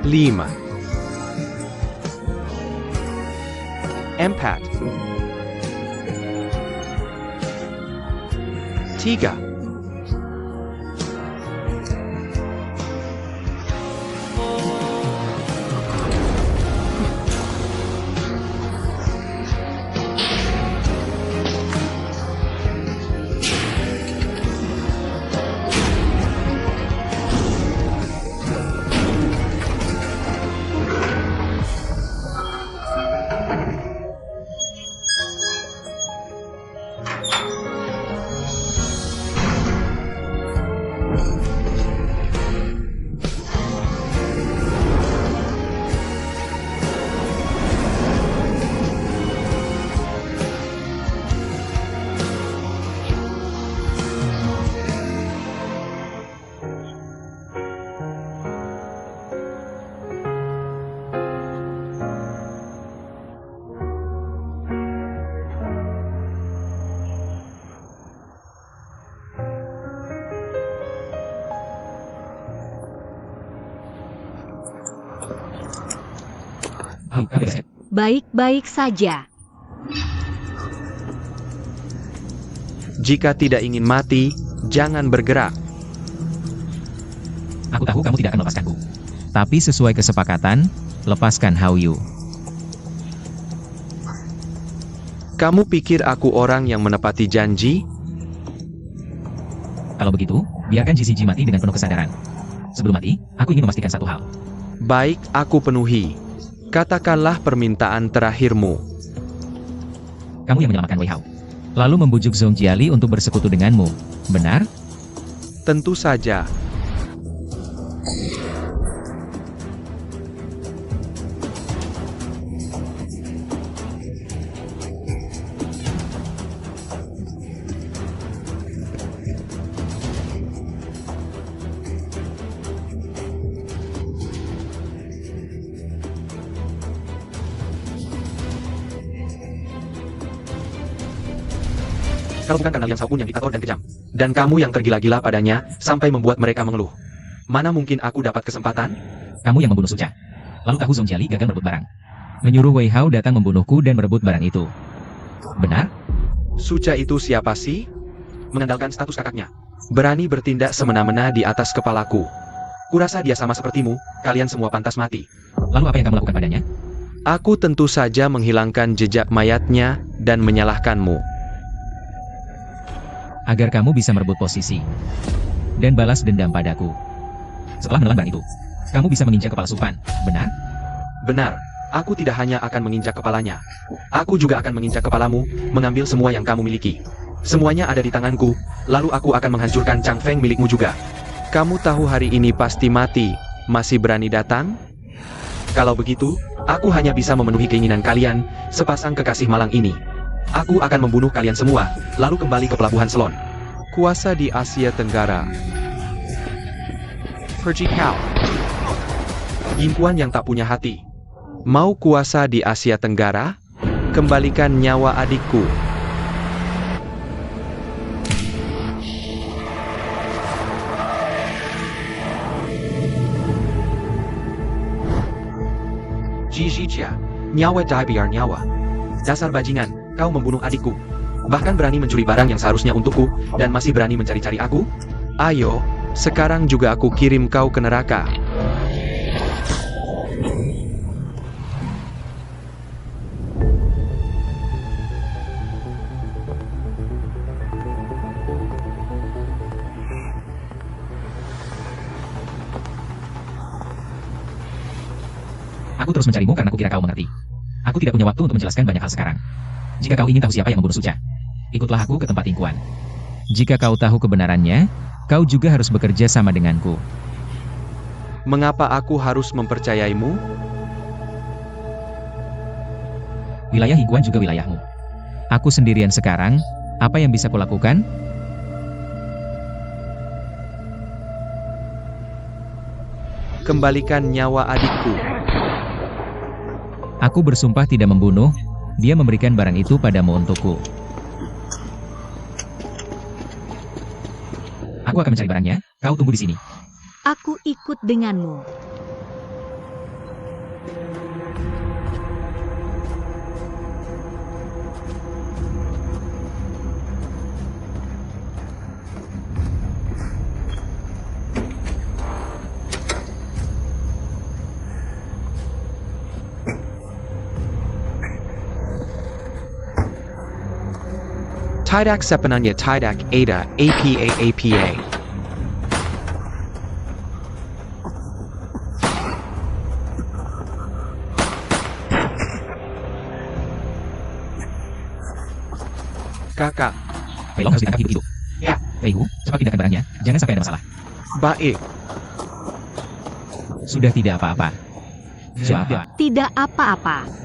5, 4, 3, Baik-baik saja. Jika tidak ingin mati, jangan bergerak. Aku tahu kamu tidak akan melepaskanku. Tapi sesuai kesepakatan, lepaskan Hao Yu. Kamu pikir aku orang yang menepati janji? Kalau begitu, biarkan JCG mati dengan penuh kesadaran. Sebelum mati, aku ingin memastikan satu hal. Baik, aku penuhi. Katakanlah permintaan terakhirmu. Kamu yang menyelamatkan Wei Hao. Lalu membujuk Zhong Jiali untuk bersekutu denganmu. Benar? Tentu saja. Kalau bukan karena Liang Shaokun yang diktator dan kejam, dan kamu yang tergila-gila padanya, sampai membuat mereka mengeluh. Mana mungkin aku dapat kesempatan? Kamu yang membunuh Suca. Lalu tahu Zhong Jiali gagal merebut barang. Menyuruh Wei Hao datang membunuhku dan merebut barang itu. Benar? Suca itu siapa sih? Mengandalkan status kakaknya. Berani bertindak semena-mena di atas kepalaku. Kurasa dia sama sepertimu, kalian semua pantas mati. Lalu apa yang kamu lakukan padanya? Aku tentu saja menghilangkan jejak mayatnya dan menyalahkanmu. Agar kamu bisa merebut posisi dan balas dendam padaku. Setelah menelan barang itu, kamu bisa menginjak kepala Supan, benar? Benar, aku tidak hanya akan menginjak kepalanya. Aku juga akan menginjak kepalamu, mengambil semua yang kamu miliki. Semuanya ada di tanganku, lalu aku akan menghancurkan Chang Feng milikmu juga. Kamu tahu hari ini pasti mati, masih berani datang? Kalau begitu, aku hanya bisa memenuhi keinginan kalian, sepasang kekasih malang ini. Aku akan membunuh kalian semua, lalu kembali ke pelabuhan Selon. Kuasa di Asia Tenggara. Pergi kau. Impuan yang tak punya hati. Mau kuasa di Asia Tenggara? Kembalikan nyawa adikku. Jijia, nyawa die biar nyawa. Dasar bajingan. Kau membunuh adikku. Bahkan berani mencuri barang yang seharusnya untukku, dan masih berani mencari-cari aku? Ayo, sekarang juga aku kirim kau ke neraka. Aku terus mencarimu karena kukira kau mengerti. Aku tidak punya waktu untuk menjelaskan banyak hal sekarang. Jika kau ingin tahu siapa yang membunuh Suca, ikutlah aku ke tempat Ying Kuan. Jika kau tahu kebenarannya, kau juga harus bekerja sama denganku. Mengapa aku harus mempercayaimu? Wilayah Ying Kuan juga wilayahmu. Aku sendirian sekarang, apa yang bisa kulakukan? Kembalikan nyawa adikku. Aku bersumpah tidak membunuh. Dia memberikan barang itu padamu untukku. Aku akan mencari barangnya, kau tunggu di sini. Aku ikut denganmu. Tidak sepenuhnya tidak ada apa-apa. Kakak, Fei Long harus ditangkap hidup-hidup. Ya. Fei Hu, cepat pindahkan barangnya, jangan sampai ada masalah. baik. Sudah tidak apa-apa. Siapa? Tidak apa-apa.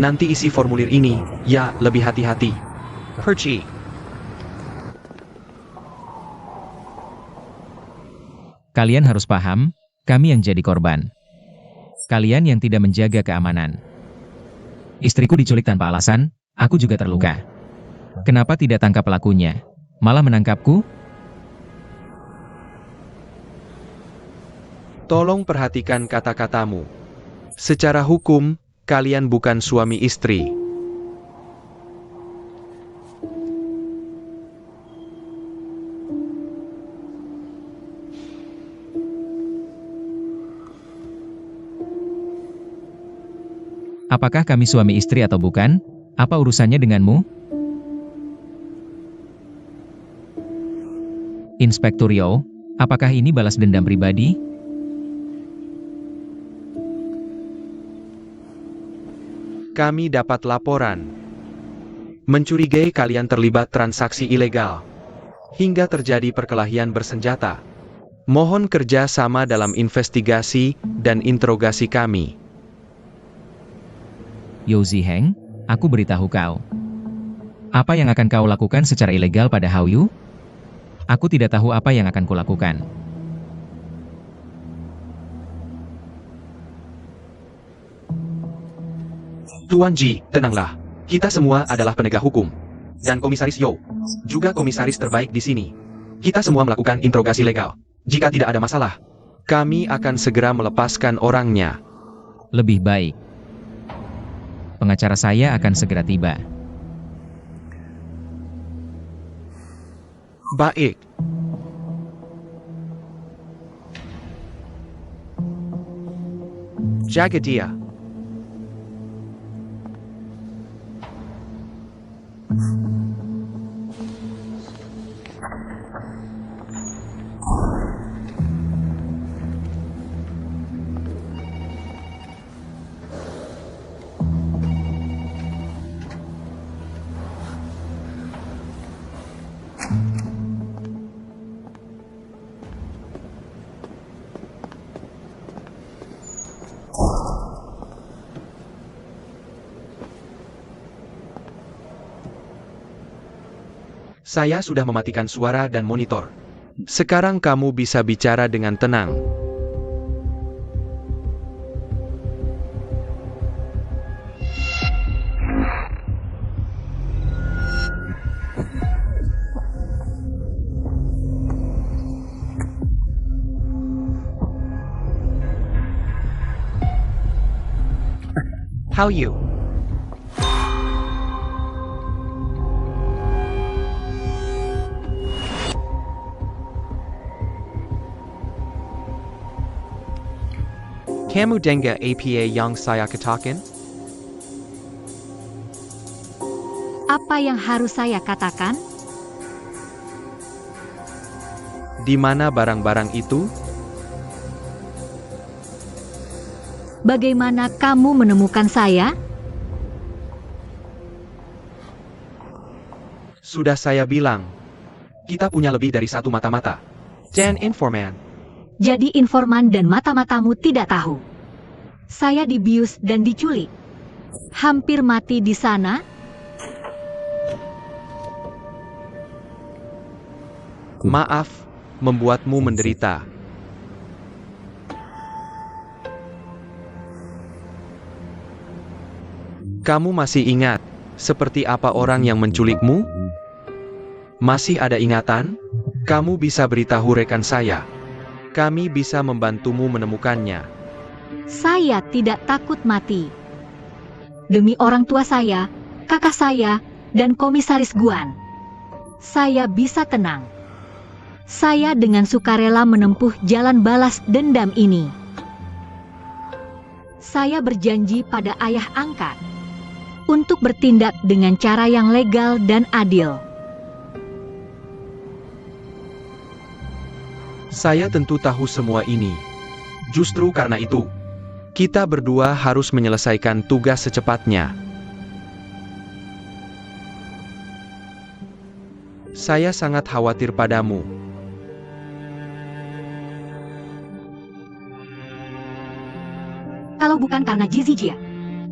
Nanti isi formulir ini, ya lebih hati-hati. Perci. Kalian harus paham, kami yang jadi korban. Kalian yang tidak menjaga keamanan. Istriku diculik tanpa alasan, aku juga terluka. Kenapa tidak tangkap pelakunya? Malah menangkapku? Tolong perhatikan kata-katamu. Secara hukum, kalian bukan suami istri. Apakah kami suami istri atau bukan? Apa urusannya denganmu? Inspektur Yo, apakah ini balas dendam pribadi? Kami dapat laporan. Mencurigai kalian terlibat transaksi ilegal. Hingga terjadi perkelahian bersenjata. Mohon kerja sama dalam investigasi dan interogasi kami. Yo Ziheng, aku beritahu kau. Apa yang akan kau lakukan secara ilegal pada Hao Yu? Aku tidak tahu apa yang akan kulakukan. Tuan Ji, tenanglah. Kita semua adalah penegak hukum. Dan Komisaris Yo, juga komisaris terbaik di sini. Kita semua melakukan interogasi legal. Jika tidak ada masalah, kami akan segera melepaskan orangnya. Lebih baik. Pengacara saya akan segera tiba. Baik. Jaga dia. Saya sudah mematikan suara dan monitor. Sekarang kamu bisa bicara dengan tenang. How you? Kamu dengar apa yang saya katakan? Apa yang harus saya katakan? Di mana barang-barang itu? Bagaimana kamu menemukan saya? Sudah saya bilang. Kita punya lebih dari satu mata-mata. Dan informan. Jadi informan dan mata-matamu tidak tahu. Saya dibius dan diculik. Hampir mati di sana. Maaf, membuatmu menderita. Kamu masih ingat, seperti apa orang yang menculikmu? Masih ada ingatan? Kamu bisa beritahu rekan saya. Kami bisa membantumu menemukannya. Saya tidak takut mati. Demi orang tua saya, kakak saya, dan komisaris Guan. Saya bisa tenang. Saya dengan sukarela menempuh jalan balas dendam ini. Saya berjanji pada ayah angkat untuk bertindak dengan cara yang legal dan adil. Saya tentu tahu semua ini. Justru karena itu, kita berdua harus menyelesaikan tugas secepatnya. Saya sangat khawatir padamu. Kalau bukan karena Jizijia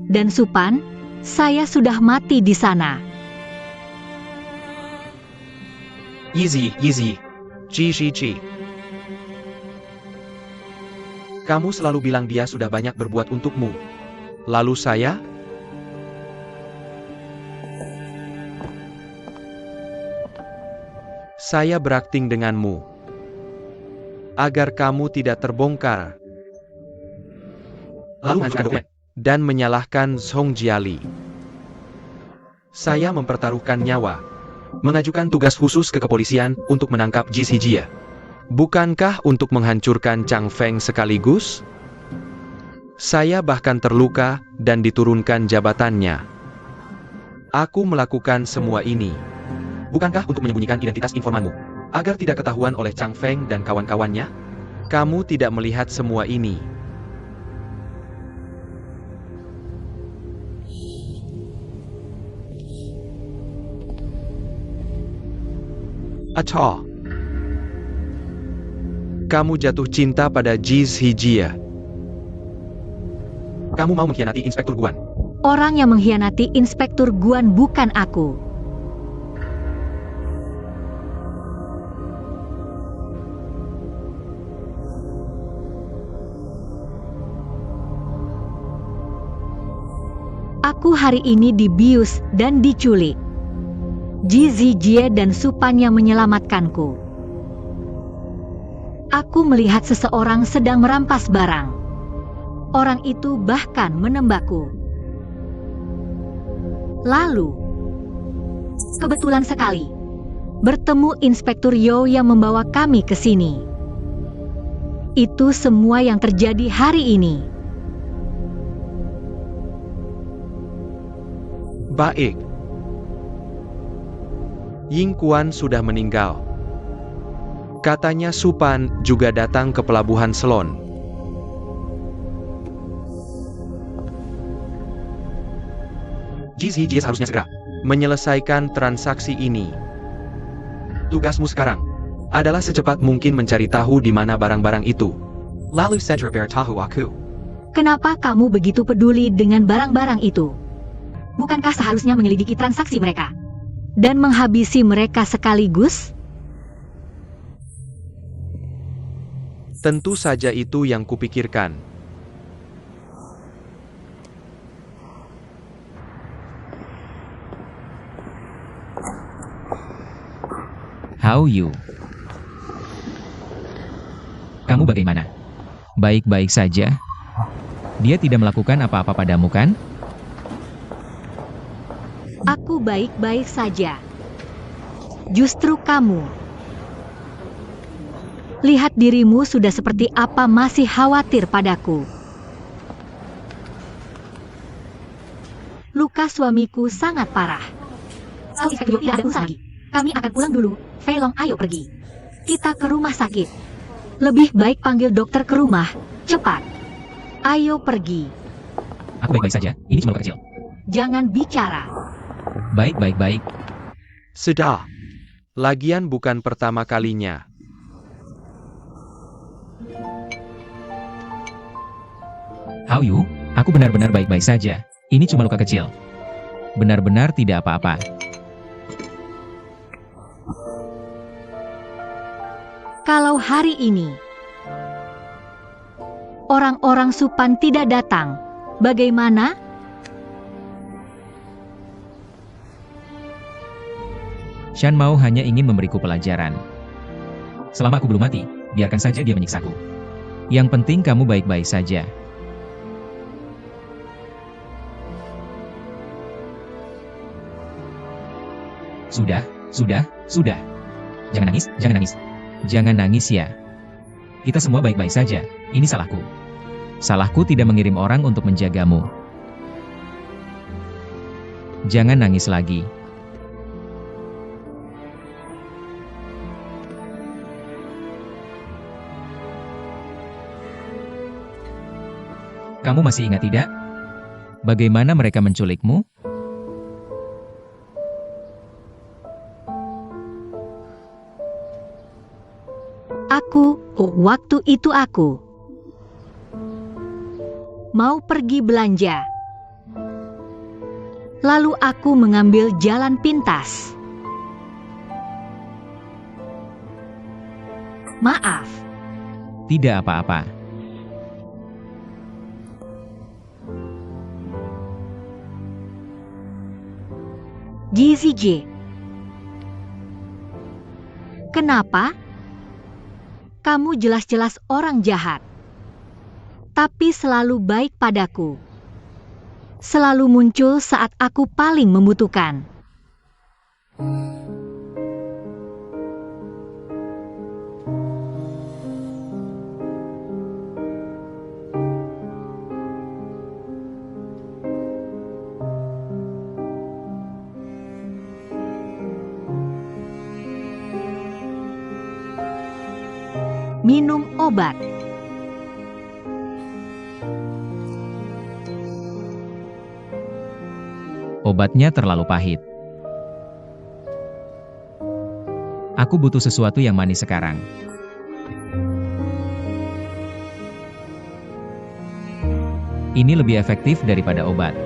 dan Supan, saya sudah mati di sana. Easy. G. Kamu selalu bilang dia sudah banyak berbuat untukmu. Lalu saya? Saya berakting denganmu. Agar kamu tidak terbongkar. Lalu mengajukan dokumen. Dan menyalahkan Song Jiali. Saya mempertaruhkan nyawa. Mengajukan tugas khusus ke kepolisian untuk menangkap Jizijia. Bukankah untuk menghancurkan Chang Feng sekaligus? Saya bahkan terluka dan diturunkan jabatannya. Aku melakukan semua ini. Bukankah untuk menyembunyikan identitas informanmu? Agar tidak ketahuan oleh Chang Feng dan kawan-kawannya? Kamu tidak melihat semua ini. Atau kamu jatuh cinta pada Jizijia. Kamu mau mengkhianati Inspektur Guan. Orang yang mengkhianati Inspektur Guan bukan aku. Aku hari ini dibius dan diculik. Jizijie dan Supan yang menyelamatkanku. Aku melihat seseorang sedang merampas barang. Orang itu bahkan menembakku. Lalu, kebetulan sekali, bertemu Inspektur Yo yang membawa kami ke sini. Itu semua yang terjadi hari ini. Baik. Ying Kuan sudah meninggal. Katanya Supan juga datang ke pelabuhan Selon. Jizijia harusnya segera menyelesaikan transaksi ini. Tugasmu sekarang adalah secepat mungkin mencari tahu di mana barang-barang itu. Lalu segera beritahu aku. Kenapa kamu begitu peduli dengan barang-barang itu? Bukankah seharusnya menyelidiki transaksi mereka dan menghabisi mereka sekaligus? Tentu saja itu yang kupikirkan. How you? Kamu bagaimana? Baik-baik saja. Dia tidak melakukan apa-apa padamu kan? Aku baik-baik saja. Justru kamu. Lihat dirimu sudah seperti apa, masih khawatir padaku. Luka suamiku sangat parah. Soal Inspektur tidak ada urusan lagi. Kami akan pulang dulu. Fei Long, ayo pergi. Kita ke rumah sakit. Lebih baik panggil dokter ke rumah. Cepat. Ayo pergi. Aku baik-baik saja, ini cuma luka kecil. Jangan bicara. Baik. Sudah. Lagian bukan pertama kalinya. Hao Yu, aku benar-benar baik-baik saja. Ini cuma luka kecil. Benar-benar tidak apa-apa. Kalau hari ini orang-orang Supan tidak datang, bagaimana? Shan Mao hanya ingin memberiku pelajaran. Selama aku belum mati, biarkan saja dia menyiksaku. Yang penting kamu baik-baik saja. Sudah. Jangan nangis. Jangan nangis ya. Kita semua baik-baik saja, ini salahku. Salahku tidak mengirim orang untuk menjagamu. Jangan nangis lagi. Kamu masih ingat tidak? Bagaimana mereka menculikmu? Waktu itu aku mau pergi belanja. Lalu aku mengambil jalan pintas. Maaf. Tidak apa-apa. GZJ. Kenapa? Kamu jelas-jelas orang jahat. Tapi selalu baik padaku. Selalu muncul saat aku paling membutuhkan. Minum obat. Obatnya terlalu pahit. Aku butuh sesuatu yang manis sekarang. Ini lebih efektif daripada obat.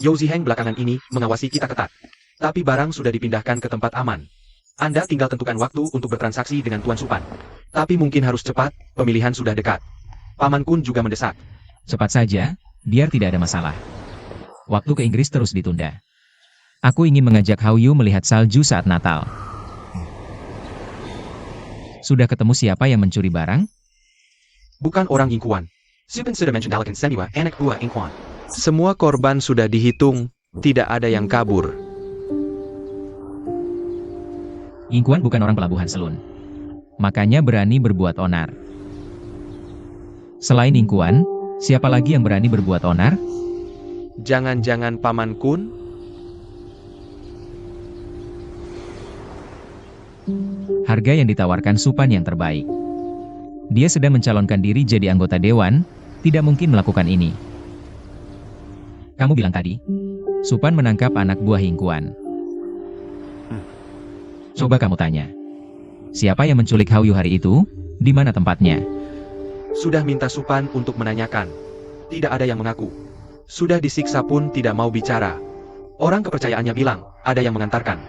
Yao Ziheng belakangan ini mengawasi kita ketat. Tapi barang sudah dipindahkan ke tempat aman. Anda tinggal tentukan waktu untuk bertransaksi dengan Tuan Supan. Tapi mungkin harus cepat, pemilihan sudah dekat. Paman Kun juga mendesak. Cepat saja, biar tidak ada masalah. Waktu ke Inggris terus ditunda. Aku ingin mengajak Hao Yu melihat salju saat Natal. Sudah ketemu siapa yang mencuri barang? Bukan orang Yingkuan. Supan sudah mencendalakan semua anak buah Yingkuan. Semua korban sudah dihitung, tidak ada yang kabur. Yingkuan bukan orang pelabuhan Selun. Makanya berani berbuat onar. Selain Yingkuan, siapa lagi yang berani berbuat onar? Jangan-jangan Paman Kun? Harga yang ditawarkan Supan yang terbaik. Dia sedang mencalonkan diri jadi anggota dewan, tidak mungkin melakukan ini. Kamu bilang tadi, Supan menangkap anak buah Yingkuan. Coba kamu tanya. Siapa yang menculik Hao Yu hari itu? Di mana tempatnya? Sudah minta Supan untuk menanyakan. Tidak ada yang mengaku. Sudah disiksa pun tidak mau bicara. Orang kepercayaannya bilang, ada yang mengantarkan.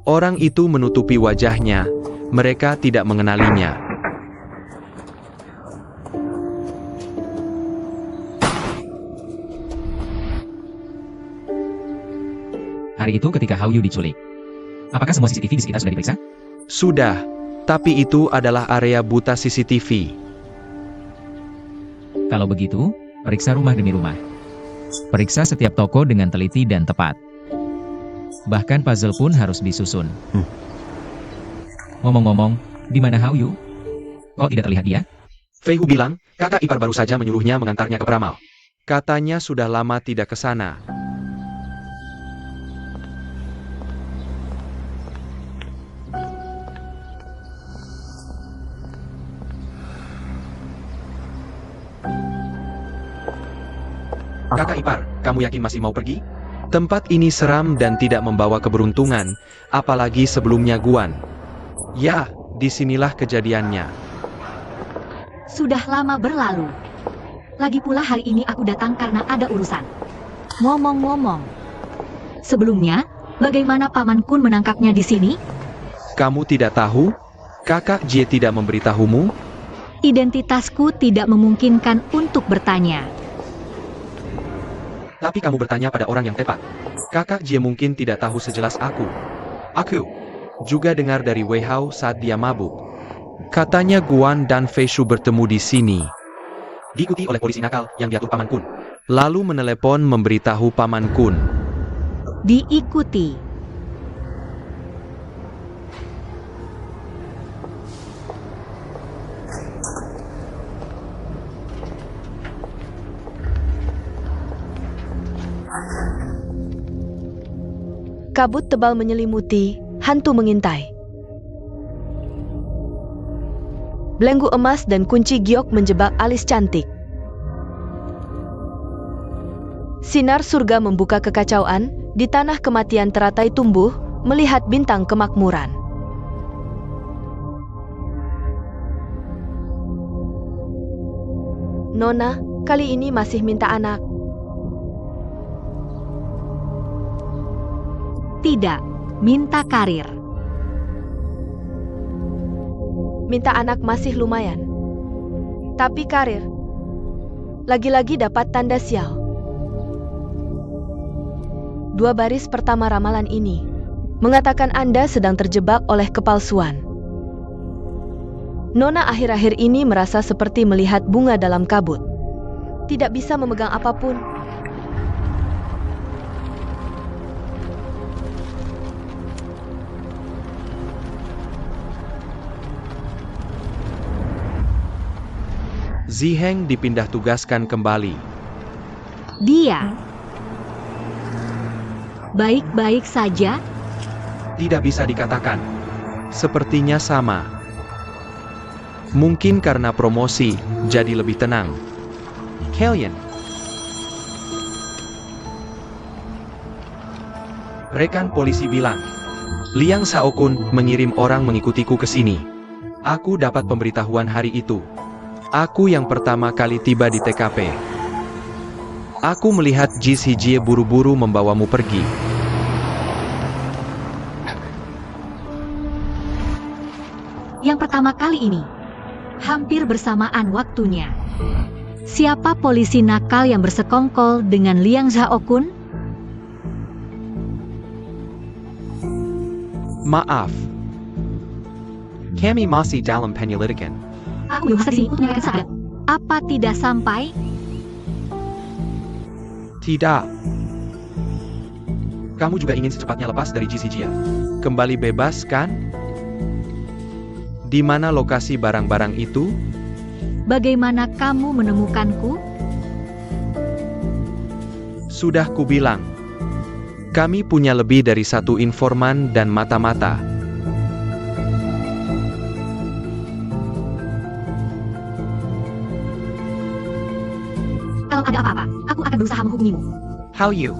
Orang itu menutupi wajahnya. Mereka tidak mengenalinya. Hari itu ketika Hao Yu diculik. Apakah semua CCTV di sekitar sudah diperiksa? Sudah, tapi itu adalah area buta CCTV. Kalau begitu, periksa rumah demi rumah. Periksa setiap toko dengan teliti dan tepat. Bahkan puzzle pun harus disusun. Ngomong-ngomong, di mana Hao Yu? Kok tidak terlihat dia? Fei Hu bilang, kakak ipar baru saja menyuruhnya mengantarnya ke peramal. Katanya sudah lama tidak ke sana. Kakak ipar, kamu yakin masih mau pergi? Tempat ini seram dan tidak membawa keberuntungan, apalagi sebelumnya Guan. Ya, disinilah kejadiannya. Sudah lama berlalu. Lagi pula hari ini aku datang karena ada urusan. Ngomong-ngomong, sebelumnya, bagaimana Paman Kun menangkapnya di sini? Kamu tidak tahu? Kakak Jie tidak memberitahumu? Identitasku tidak memungkinkan untuk bertanya. Tapi kamu bertanya pada orang yang tepat. Kakak Jie mungkin tidak tahu sejelas aku. Aku juga dengar dari Wei Hao saat dia mabuk. Katanya Guan dan Fei Shu bertemu di sini. Diikuti oleh polisi nakal yang diatur Paman Kun. Lalu menelepon memberitahu Paman Kun. Diikuti. Kabut tebal menyelimuti, hantu mengintai. Belenggu emas dan kunci giok menjebak alis cantik. Sinar surga membuka kekacauan, di tanah kematian teratai tumbuh, melihat bintang kemakmuran. Nona, kali ini masih minta anak. Tidak, minta karir. Minta anak masih lumayan. Tapi karir, lagi-lagi dapat tanda sial. 2 baris pertama ramalan ini mengatakan Anda sedang terjebak oleh kepalsuan. Nona akhir-akhir ini merasa seperti melihat bunga dalam kabut. Tidak bisa memegang apapun. Ziheng dipindah tugaskan kembali. Dia baik-baik saja. Tidak bisa dikatakan. Sepertinya sama. Mungkin karena promosi, jadi lebih tenang. Kalian. Rekan polisi bilang, Liang Shaokun mengirim orang mengikutiku ke sini. Aku dapat pemberitahuan hari itu. Aku yang pertama kali tiba di TKP. Aku melihat Ji Xijie buru-buru membawamu pergi. Yang pertama kali ini, hampir bersamaan waktunya. Siapa polisi nakal yang bersekongkol dengan Liang Shaokun? Maaf. Kami masih dalam penyelidikan. Aku belum selesai untuk menyelesaikan saat. Apa tidak sampai? Tidak. Kamu juga ingin secepatnya lepas dari Ji Xijie. Kembali bebas, kan? Di mana lokasi barang-barang itu? Bagaimana kamu menemukanku? Sudah kubilang. Kami punya lebih dari satu informan dan mata-mata. Kalau ada apa-apa, aku akan berusaha menghubungimu. How you?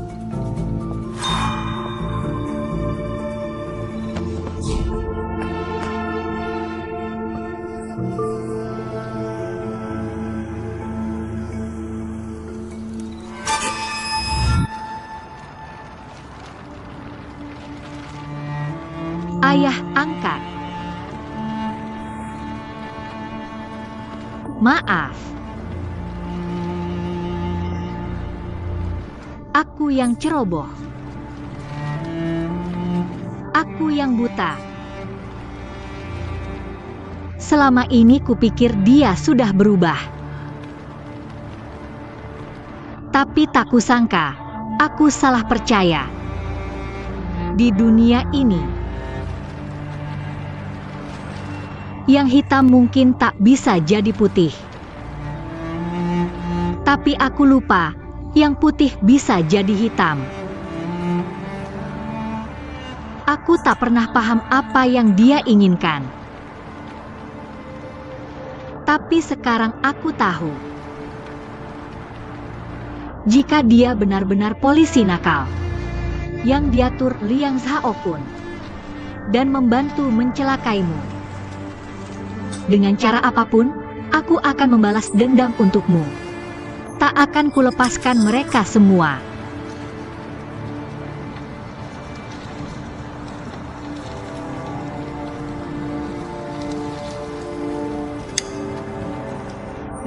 Ayah angkat. Maaf. Aku yang ceroboh. Aku yang buta. Selama ini kupikir dia sudah berubah. Tapi tak kusangka, aku salah percaya. Di dunia ini, yang hitam mungkin tak bisa jadi putih. Tapi aku lupa, yang putih bisa jadi hitam. Aku tak pernah paham apa yang dia inginkan. Tapi sekarang aku tahu. Jika dia benar-benar polisi nakal, yang diatur Liang Zhaokun, dan membantu mencelakaimu. Dengan cara apapun, aku akan membalas dendam untukmu. Tak akan kulepaskan mereka semua.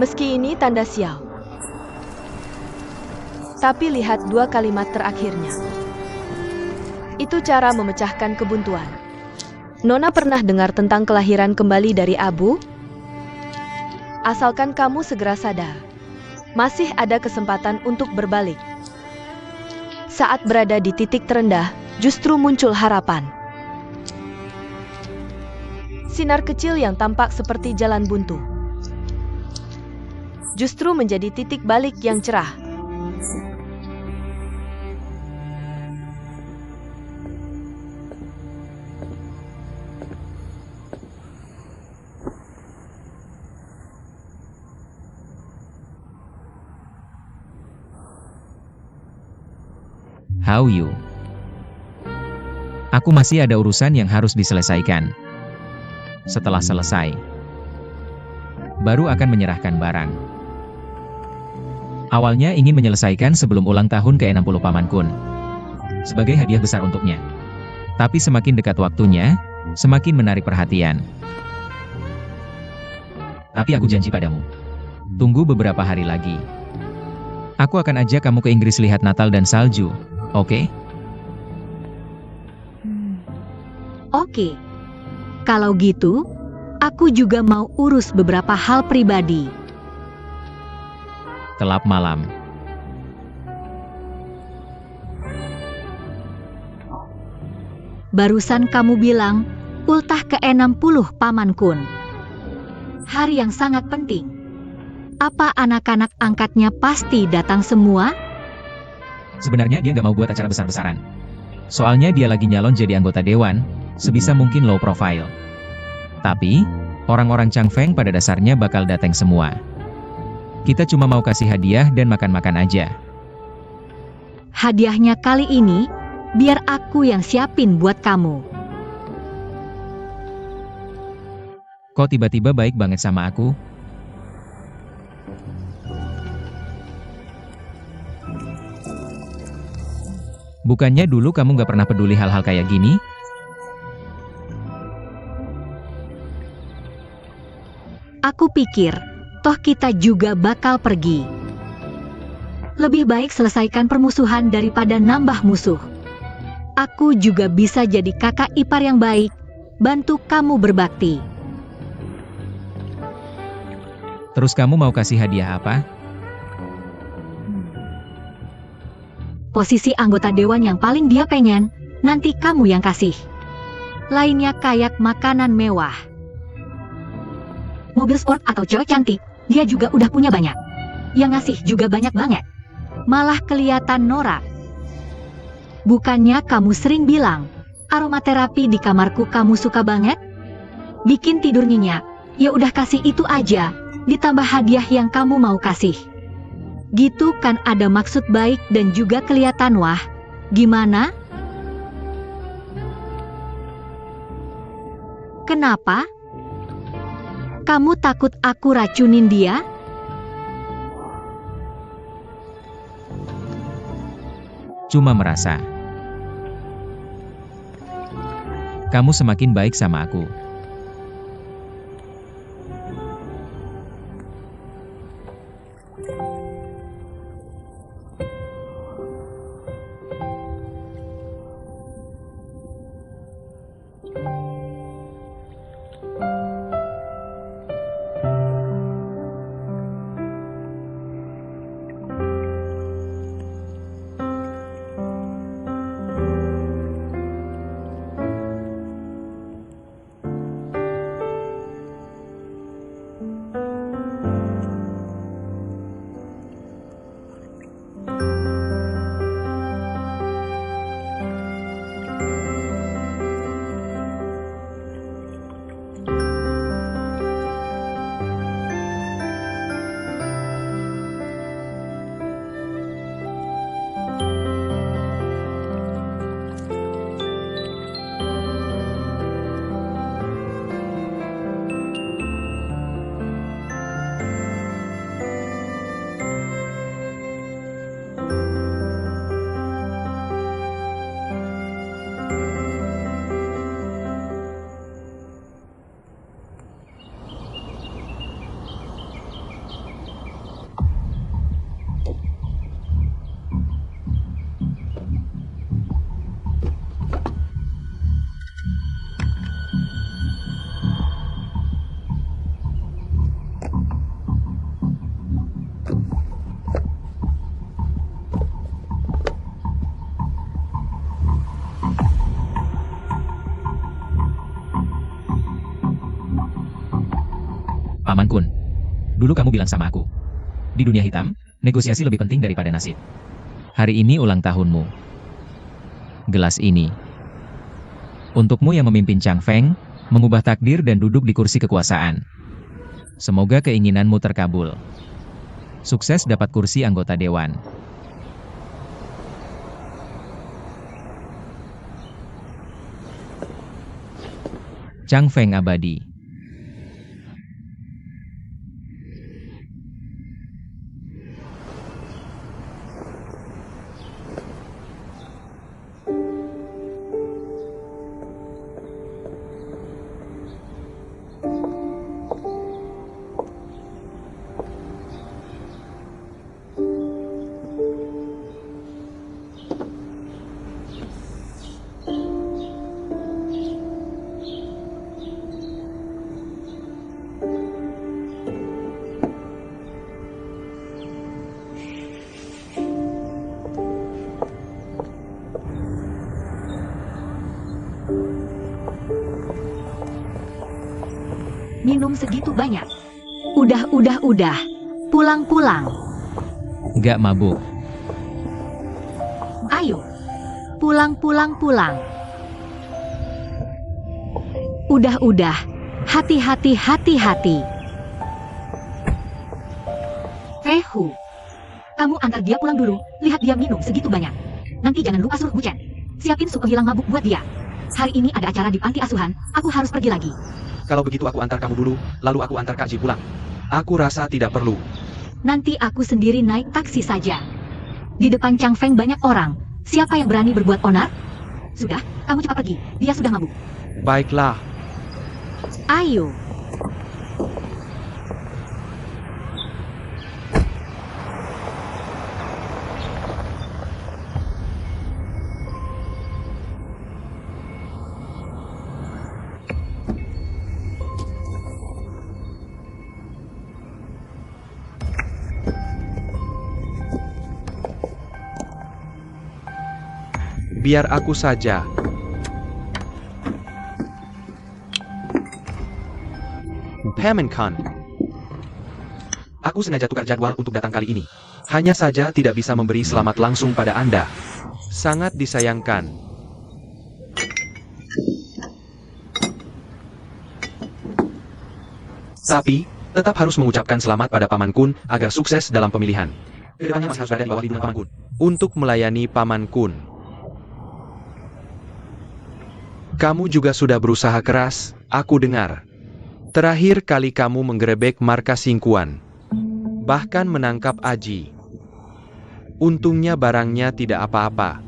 Meski ini tanda sial. Tapi lihat dua kalimat terakhirnya. Itu cara memecahkan kebuntuan. Nona pernah dengar tentang kelahiran kembali dari abu? Asalkan kamu segera sadar, masih ada kesempatan untuk berbalik. Saat berada di titik terendah, justru muncul harapan. Sinar kecil yang tampak seperti jalan buntu, justru menjadi titik balik yang cerah. How you? Aku masih ada urusan yang harus diselesaikan. Setelah selesai, baru akan menyerahkan barang. Awalnya ingin menyelesaikan sebelum ulang tahun ke-60 Paman Kun, sebagai hadiah besar untuknya. Tapi semakin dekat waktunya, semakin menarik perhatian. Tapi aku janji padamu, tunggu beberapa hari lagi. Aku akan ajak kamu ke Inggris lihat Natal dan salju. Oke? Oke. Kalau gitu, aku juga mau urus beberapa hal pribadi. Gelap malam. Barusan kamu bilang, ultah ke-60 Paman Kun. Hari yang sangat penting. Apa anak-anak angkatnya pasti datang semua? Sebenarnya dia nggak mau buat acara besar-besaran. Soalnya dia lagi nyalon jadi anggota dewan, sebisa mungkin low profile. Tapi, orang-orang Chang Feng pada dasarnya bakal datang semua. Kita cuma mau kasih hadiah dan makan-makan aja. Hadiahnya kali ini, biar aku yang siapin buat kamu. Kok tiba-tiba baik banget sama aku? Bukannya dulu kamu nggak pernah peduli hal-hal kayak gini? Aku pikir, toh kita juga bakal pergi. Lebih baik selesaikan permusuhan daripada nambah musuh. Aku juga bisa jadi kakak ipar yang baik, bantu kamu berbakti. Terus kamu mau kasih hadiah apa? Posisi anggota dewan yang paling dia pengen, nanti kamu yang kasih. Lainnya kayak makanan mewah. Mobil sport atau cewek cantik, dia juga udah punya banyak. Yang ngasih juga banyak banget. Malah kelihatan norak. Bukannya kamu sering bilang, aromaterapi di kamarku kamu suka banget? Bikin tidur nyenyak, ya udah kasih itu aja, ditambah hadiah yang kamu mau kasih. Gitu kan ada maksud baik dan juga kelihatan wah. Gimana? Kenapa? Kamu takut aku racunin dia? Cuma merasa. kamu semakin baik sama aku. Paman Kun, dulu kamu bilang sama aku, di dunia hitam, negosiasi lebih penting daripada nasib. Hari ini ulang tahunmu. Gelas ini untukmu yang memimpin Chang Feng, mengubah takdir dan duduk di kursi kekuasaan. Semoga keinginanmu terkabul. Sukses dapat kursi anggota dewan. Chang Feng abadi. Minum segitu banyak. Udah. Pulang. Gak mabuk. Ayo. Pulang. Udah. Hati-hati. Fehu. Kamu antar dia pulang dulu. Lihat dia minum segitu banyak. Nanti jangan lupa suruh Bucen. Siapin sup penghilang mabuk buat dia. Hari ini ada acara di panti asuhan. Aku harus pergi lagi. Kalau begitu aku antar kamu dulu, lalu aku antar Kak Ji pulang. Aku rasa tidak perlu. Nanti aku sendiri naik taksi saja. Di depan Chang Feng banyak orang. Siapa yang berani berbuat onar? Sudah, kamu cepat pergi. Dia sudah mabuk. Baiklah. Ayo. Biar aku saja. Paman Kun. Aku sengaja tukar jadwal untuk datang kali ini. Hanya saja tidak bisa memberi selamat langsung pada Anda. Sangat disayangkan. Tapi, tetap harus mengucapkan selamat pada Paman Kun agar sukses dalam pemilihan. Kedepannya masih harus berada di bawah lindungan Paman Kun. Untuk melayani Paman Kun. Kamu juga sudah berusaha keras, aku dengar. Terakhir kali kamu menggerebek markas Singkuan. Bahkan menangkap Aji. Untungnya barangnya tidak apa-apa.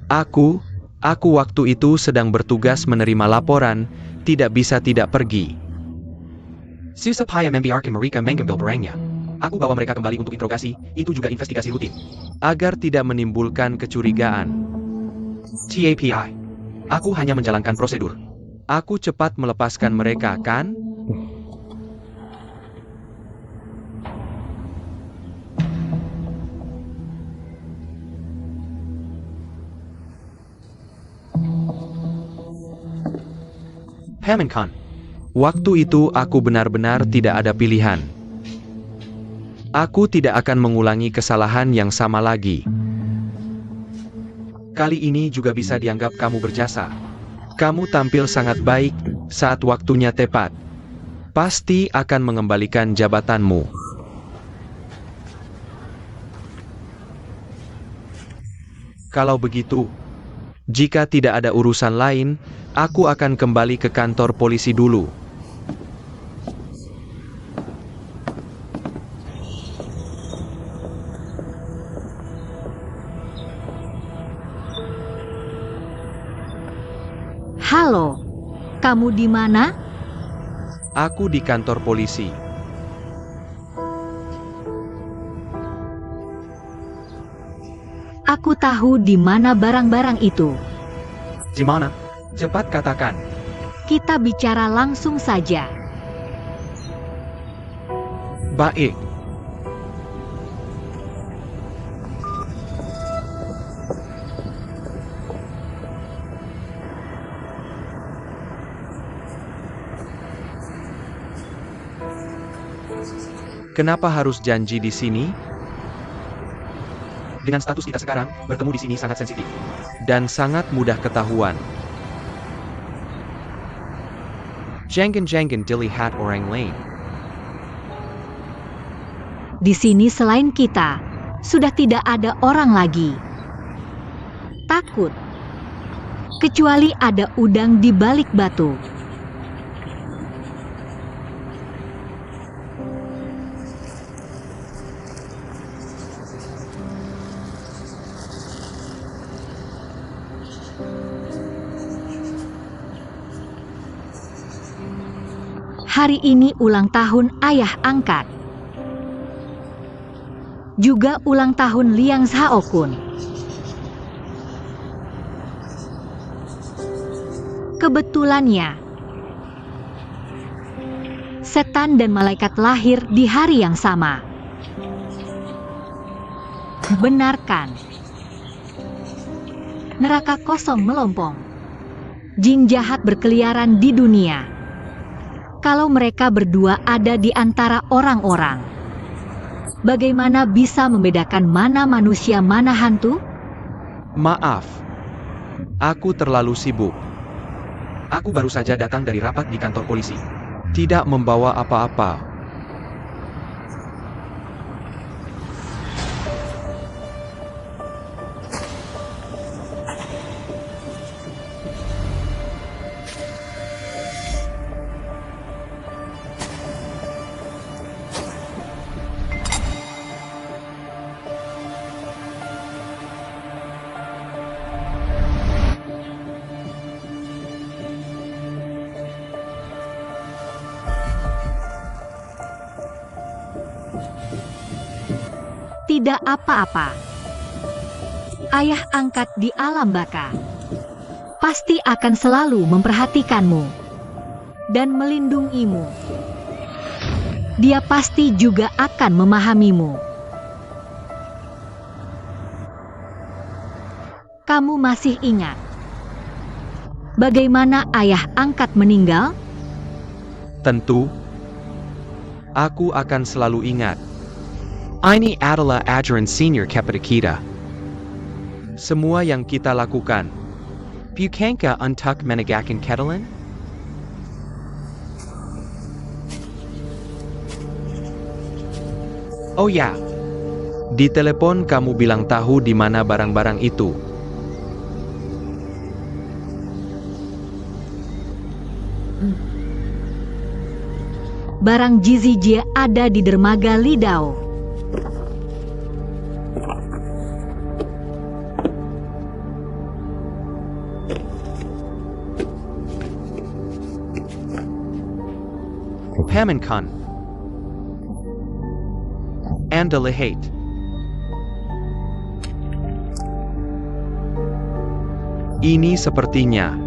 Aku waktu itu sedang bertugas menerima laporan, tidak bisa tidak pergi. Susah payah membiarkan mereka mengambil barangnya. Aku bawa mereka kembali untuk interogasi, itu juga investigasi rutin. Agar tidak menimbulkan kecurigaan. TAPI. Aku hanya menjalankan prosedur. Aku cepat melepaskan mereka, kan? Hamankan. Waktu itu aku benar-benar tidak ada pilihan. Aku tidak akan mengulangi kesalahan yang sama lagi. Kali ini juga bisa dianggap kamu berjasa. Kamu tampil sangat baik saat waktunya tepat. Pasti akan mengembalikan jabatanmu. Kalau begitu, jika tidak ada urusan lain, aku akan kembali ke kantor polisi dulu. Halo, kamu di mana? Aku di kantor polisi. Aku tahu di mana barang-barang itu. Di mana? Cepat katakan. Kita bicara langsung saja. Baik. Kenapa harus janji di sini? Dengan status kita sekarang, bertemu di sini sangat sensitif. Dan sangat mudah ketahuan. Jangan dilihat orang lain. Di sini selain kita, sudah tidak ada orang lagi. Takut. Kecuali ada udang di balik batu. Hari ini ulang tahun ayah angkat. Juga ulang tahun Liang Zhaokun. Kebetulannya, setan dan malaikat lahir di hari yang sama. Benarkan. Neraka kosong melompong. Jin jahat berkeliaran di dunia. Kalau mereka berdua ada di antara orang-orang, bagaimana bisa membedakan mana manusia mana hantu? Maaf. Aku terlalu sibuk. Aku baru saja datang dari rapat di kantor polisi. Tidak membawa apa-apa. Tidak apa-apa. Ayah angkat di alam baka pasti akan selalu memperhatikanmu dan melindungimu. Dia pasti juga akan memahamimu. Kamu masih ingat bagaimana ayah angkat meninggal? Tentu. Aku akan selalu ingat. Ini adalah ajaran senior kepada kita. Semua yang kita lakukan. Bukankah untuk menegakkan keadilan? Oh ya. Di telepon kamu bilang tahu di mana barang-barang itu. Barang Jizijie ada di dermaga Lidao. Pamankan. Anda lihat. Ini sepertinya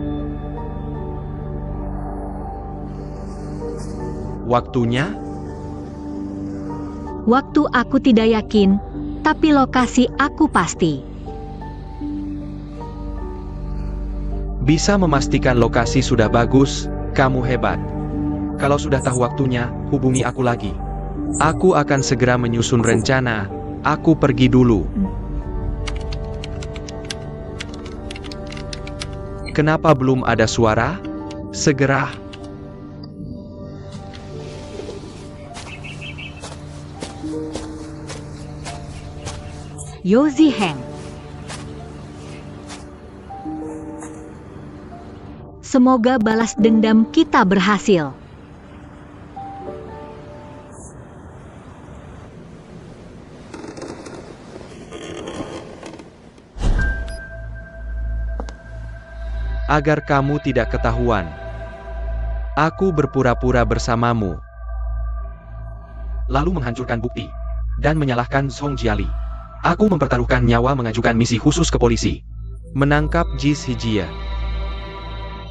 waktunya. Waktu aku tidak yakin, tapi lokasi aku pasti. Bisa memastikan lokasi sudah bagus, kamu hebat. Kalau sudah tahu waktunya, hubungi aku lagi. Aku akan segera menyusun rencana. Aku pergi dulu. Kenapa belum ada suara? Segera. Yozi Heng. Semoga balas dendam kita berhasil. Agar kamu tidak ketahuan, aku berpura-pura bersamamu, lalu menghancurkan bukti, dan menyalahkan Song Jiali. Aku mempertaruhkan nyawa mengajukan misi khusus ke polisi. Menangkap Jis Hijia.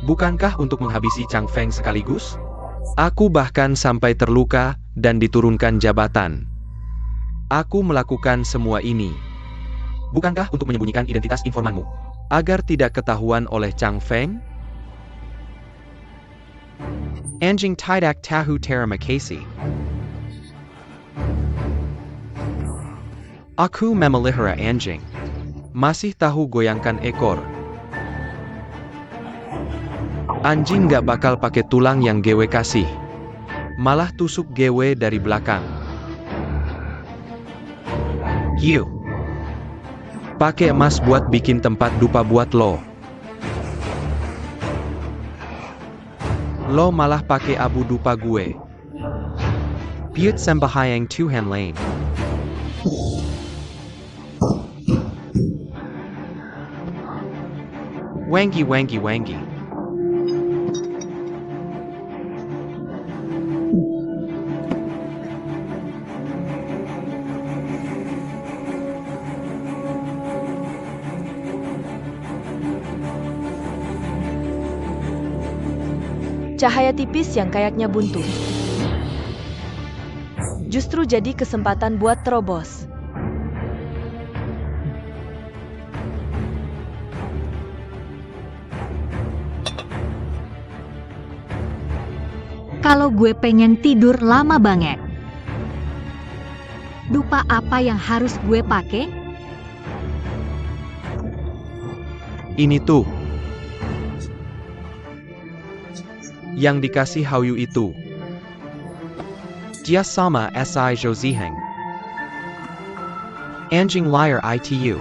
Bukankah untuk menghabisi Chang Feng sekaligus? Aku bahkan sampai terluka dan diturunkan jabatan. Aku melakukan semua ini. Bukankah untuk menyembunyikan identitas informanmu? Agar tidak ketahuan oleh Chang Feng? Anjing tidak tahu terima kasih. Aku memelihara anjing. Masih tahu goyangkan ekor. Anjing gak bakal pakai tulang yang gewe kasih. Malah tusuk gewe dari belakang. Yuk. Pakai emas buat bikin tempat dupa buat lo. Lo malah pakai abu dupa gue. Piut sembahayang Tuhan lain. Wangi wangi wangi. Cahaya tipis yang kayaknya buntu. Justru jadi kesempatan buat terobos. Kalau gue pengen tidur lama banget. Dupa apa yang harus gue pakai? Ini tuh. Yang dikasih Hao Yu itu. Dia sama SI Zhoziheng. Anjing liar itu.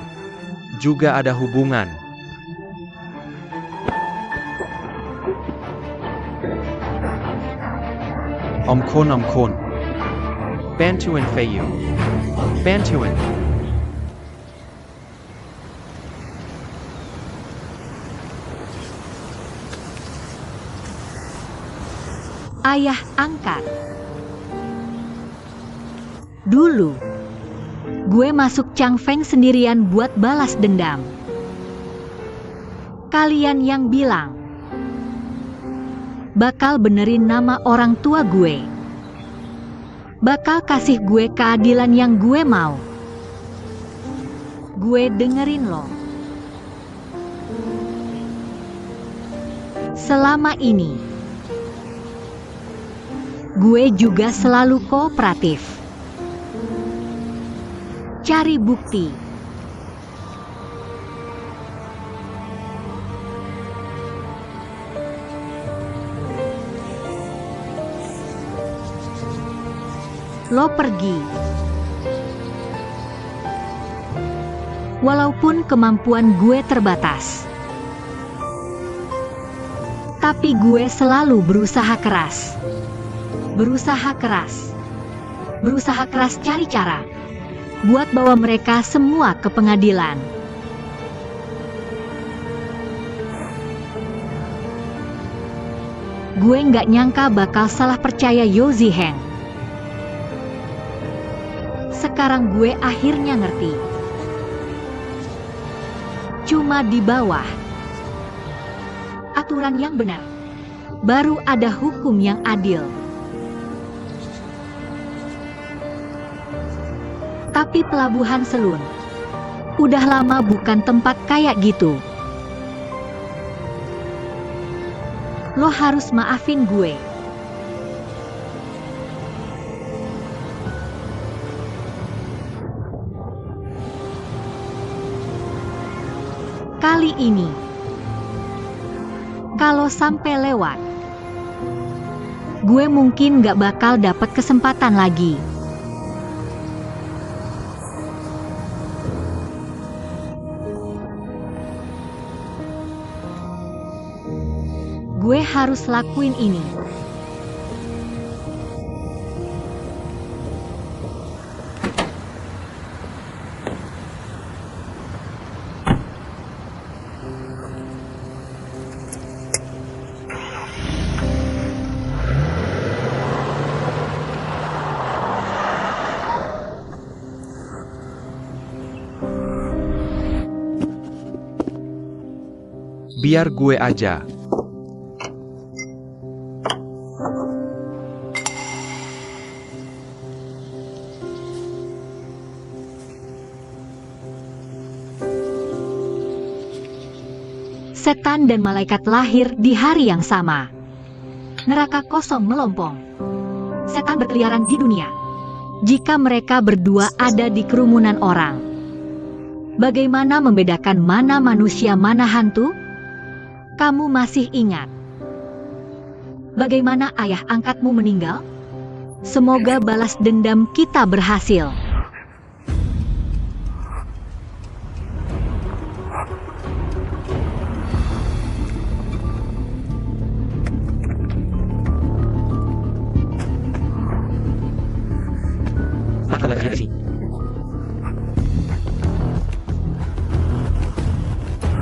Juga ada hubungan. Omkon. Bantuan Feiyu. Bantuan. Ayah angkat. Dulu, gue masuk Chang Feng sendirian buat balas dendam. Kalian yang bilang bakal benerin nama orang tua gue. Bakal kasih gue keadilan yang gue mau. Gue dengerin lo. Selama ini, gue juga selalu kooperatif. Cari bukti. Lo pergi. Walaupun kemampuan gue terbatas. Tapi gue selalu berusaha keras. Berusaha keras cari cara buat bawa mereka semua ke pengadilan. Gue nggak nyangka bakal salah percaya Yozi Heng. Sekarang gue akhirnya ngerti. Cuma di bawah aturan yang benar, baru ada hukum yang adil. Tapi pelabuhan Selun udah lama bukan tempat kayak gitu. Lo harus maafin gue. Kali ini, kalau sampai lewat, gue mungkin gak bakal dapet kesempatan lagi. Gue harus lakuin ini. Biar gue aja. Setan dan malaikat lahir di hari yang sama. Neraka kosong melompong. Setan berkeliaran di dunia. Jika mereka berdua ada di kerumunan orang, bagaimana membedakan mana manusia mana hantu? Kamu masih ingat bagaimana ayah angkatmu meninggal? Semoga balas dendam kita berhasil.